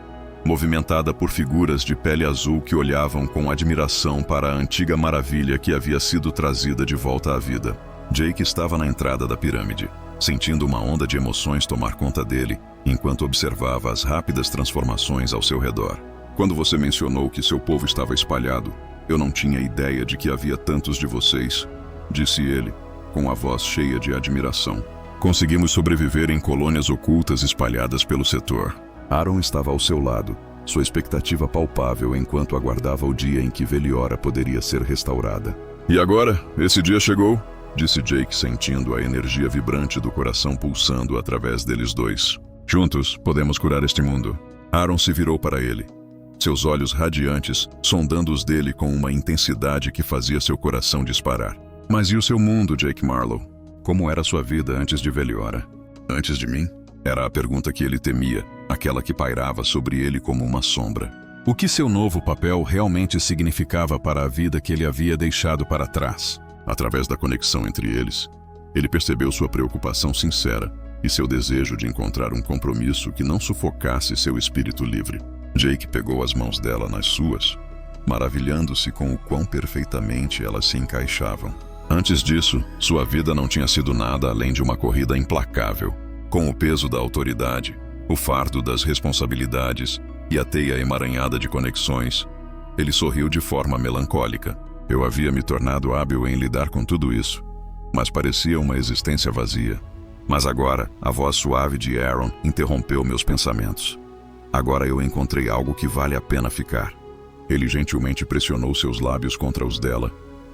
[SPEAKER 1] movimentada por figuras de pele azul que olhavam com admiração para a antiga maravilha que havia sido trazida de volta à vida. Jake estava na entrada da pirâmide, sentindo uma onda de emoções tomar conta dele, enquanto observava as rápidas transformações ao seu redor. Quando você mencionou que seu povo estava espalhado, eu não tinha ideia de que havia tantos de vocês, disse ele, com a voz cheia de admiração. Conseguimos sobreviver em colônias ocultas espalhadas pelo setor. Aaron estava ao seu lado, sua expectativa palpável enquanto aguardava o dia em que Veliora poderia ser restaurada. E agora, esse dia chegou, disse Jake, sentindo a energia vibrante do coração pulsando através deles dois. Juntos, podemos curar este mundo. Aaron se virou para ele, seus olhos radiantes sondando os dele com uma intensidade que fazia seu coração disparar. Mas e o seu mundo, Jake Marlowe? Como era sua vida antes de Veliora? Antes de mim? Era a pergunta que ele temia, aquela que pairava sobre ele como uma sombra. O que seu novo papel realmente significava para a vida que ele havia deixado para trás? Através da conexão entre eles, ele percebeu sua preocupação sincera e seu desejo de encontrar um compromisso que não sufocasse seu espírito livre. Jake pegou as mãos dela nas suas, maravilhando-se com o quão perfeitamente elas se encaixavam. Antes disso, sua vida não tinha sido nada além de uma corrida implacável. Com o peso da autoridade, o fardo das responsabilidades e a teia emaranhada de conexões, ele sorriu de forma melancólica. Eu havia me tornado hábil em lidar com tudo isso, mas parecia uma existência vazia. Mas agora, a voz suave de Aaron interrompeu meus pensamentos. Agora eu encontrei algo que vale a pena ficar. Ele gentilmente pressionou seus lábios contra os dela,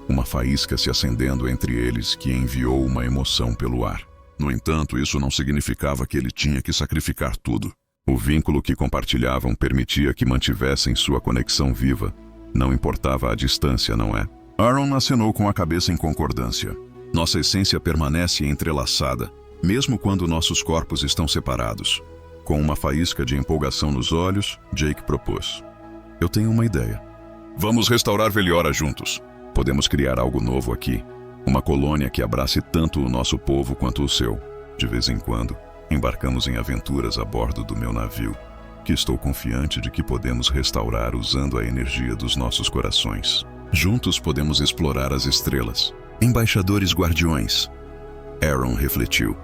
[SPEAKER 1] uma faísca se acendendo entre eles que enviou uma emoção pelo ar. No entanto, isso não significava que ele tinha que sacrificar tudo. O vínculo que compartilhavam permitia que mantivessem sua conexão viva. Não importava a distância, não é? Aaron acenou com a cabeça em concordância. Nossa essência permanece entrelaçada, mesmo quando nossos corpos estão separados. Com uma faísca de empolgação nos olhos, Jake propôs. Eu tenho uma ideia. Vamos restaurar Veliora juntos. Podemos criar algo novo aqui. Uma colônia que abrace tanto o nosso povo quanto o seu. De vez em quando, embarcamos em aventuras a bordo do meu navio, que estou confiante de que podemos restaurar usando a energia dos nossos corações. Juntos podemos explorar as estrelas. Embaixadores guardiões. Aaron refletiu,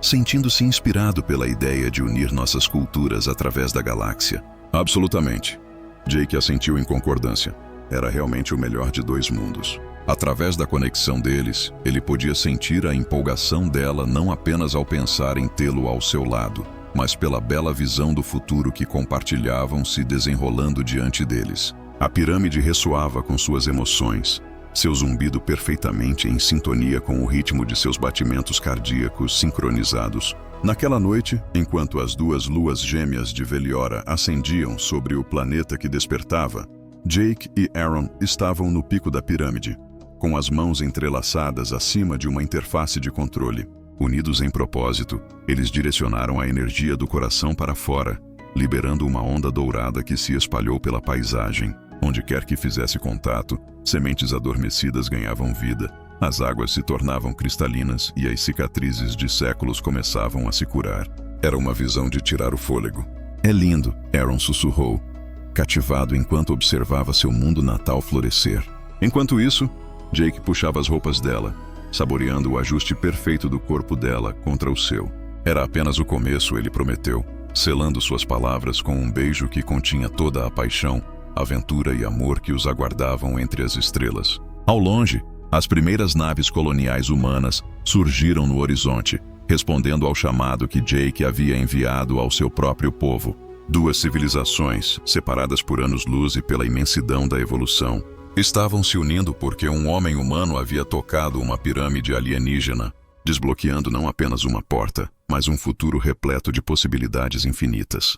[SPEAKER 1] sentindo-se inspirado pela ideia de unir nossas culturas através da galáxia. Absolutamente. Jake assentiu em concordância. Era realmente o melhor de dois mundos. Através da conexão deles, ele podia sentir a empolgação dela não apenas ao pensar em tê-lo ao seu lado, mas pela bela visão do futuro que compartilhavam se desenrolando diante deles. A pirâmide ressoava com suas emoções, seu zumbido perfeitamente em sintonia com o ritmo de seus batimentos cardíacos sincronizados. Naquela noite, enquanto as duas luas gêmeas de Veliora ascendiam sobre o planeta que despertava, Jake e Aaron estavam no pico da pirâmide, com as mãos entrelaçadas acima de uma interface de controle. Unidos em propósito, eles direcionaram a energia do coração para fora, liberando uma onda dourada que se espalhou pela paisagem. Onde quer que fizesse contato, sementes adormecidas ganhavam vida, as águas se tornavam cristalinas e as cicatrizes de séculos começavam a se curar. Era uma visão de tirar o fôlego. É lindo, Aaron sussurrou, cativado enquanto observava seu mundo natal florescer. Enquanto isso, Jake puxava as roupas dela, saboreando o ajuste perfeito do corpo dela contra o seu. Era apenas o começo, ele prometeu, selando suas palavras com um beijo que continha toda a paixão, aventura e amor que os aguardavam entre as estrelas. Ao longe, as primeiras naves coloniais humanas surgiram no horizonte, respondendo ao chamado que Jake havia enviado ao seu próprio povo. Duas civilizações, separadas por anos-luz e pela imensidão da evolução, estavam se unindo porque um homem humano havia tocado uma pirâmide alienígena, desbloqueando não apenas uma porta, mas um futuro repleto de possibilidades infinitas.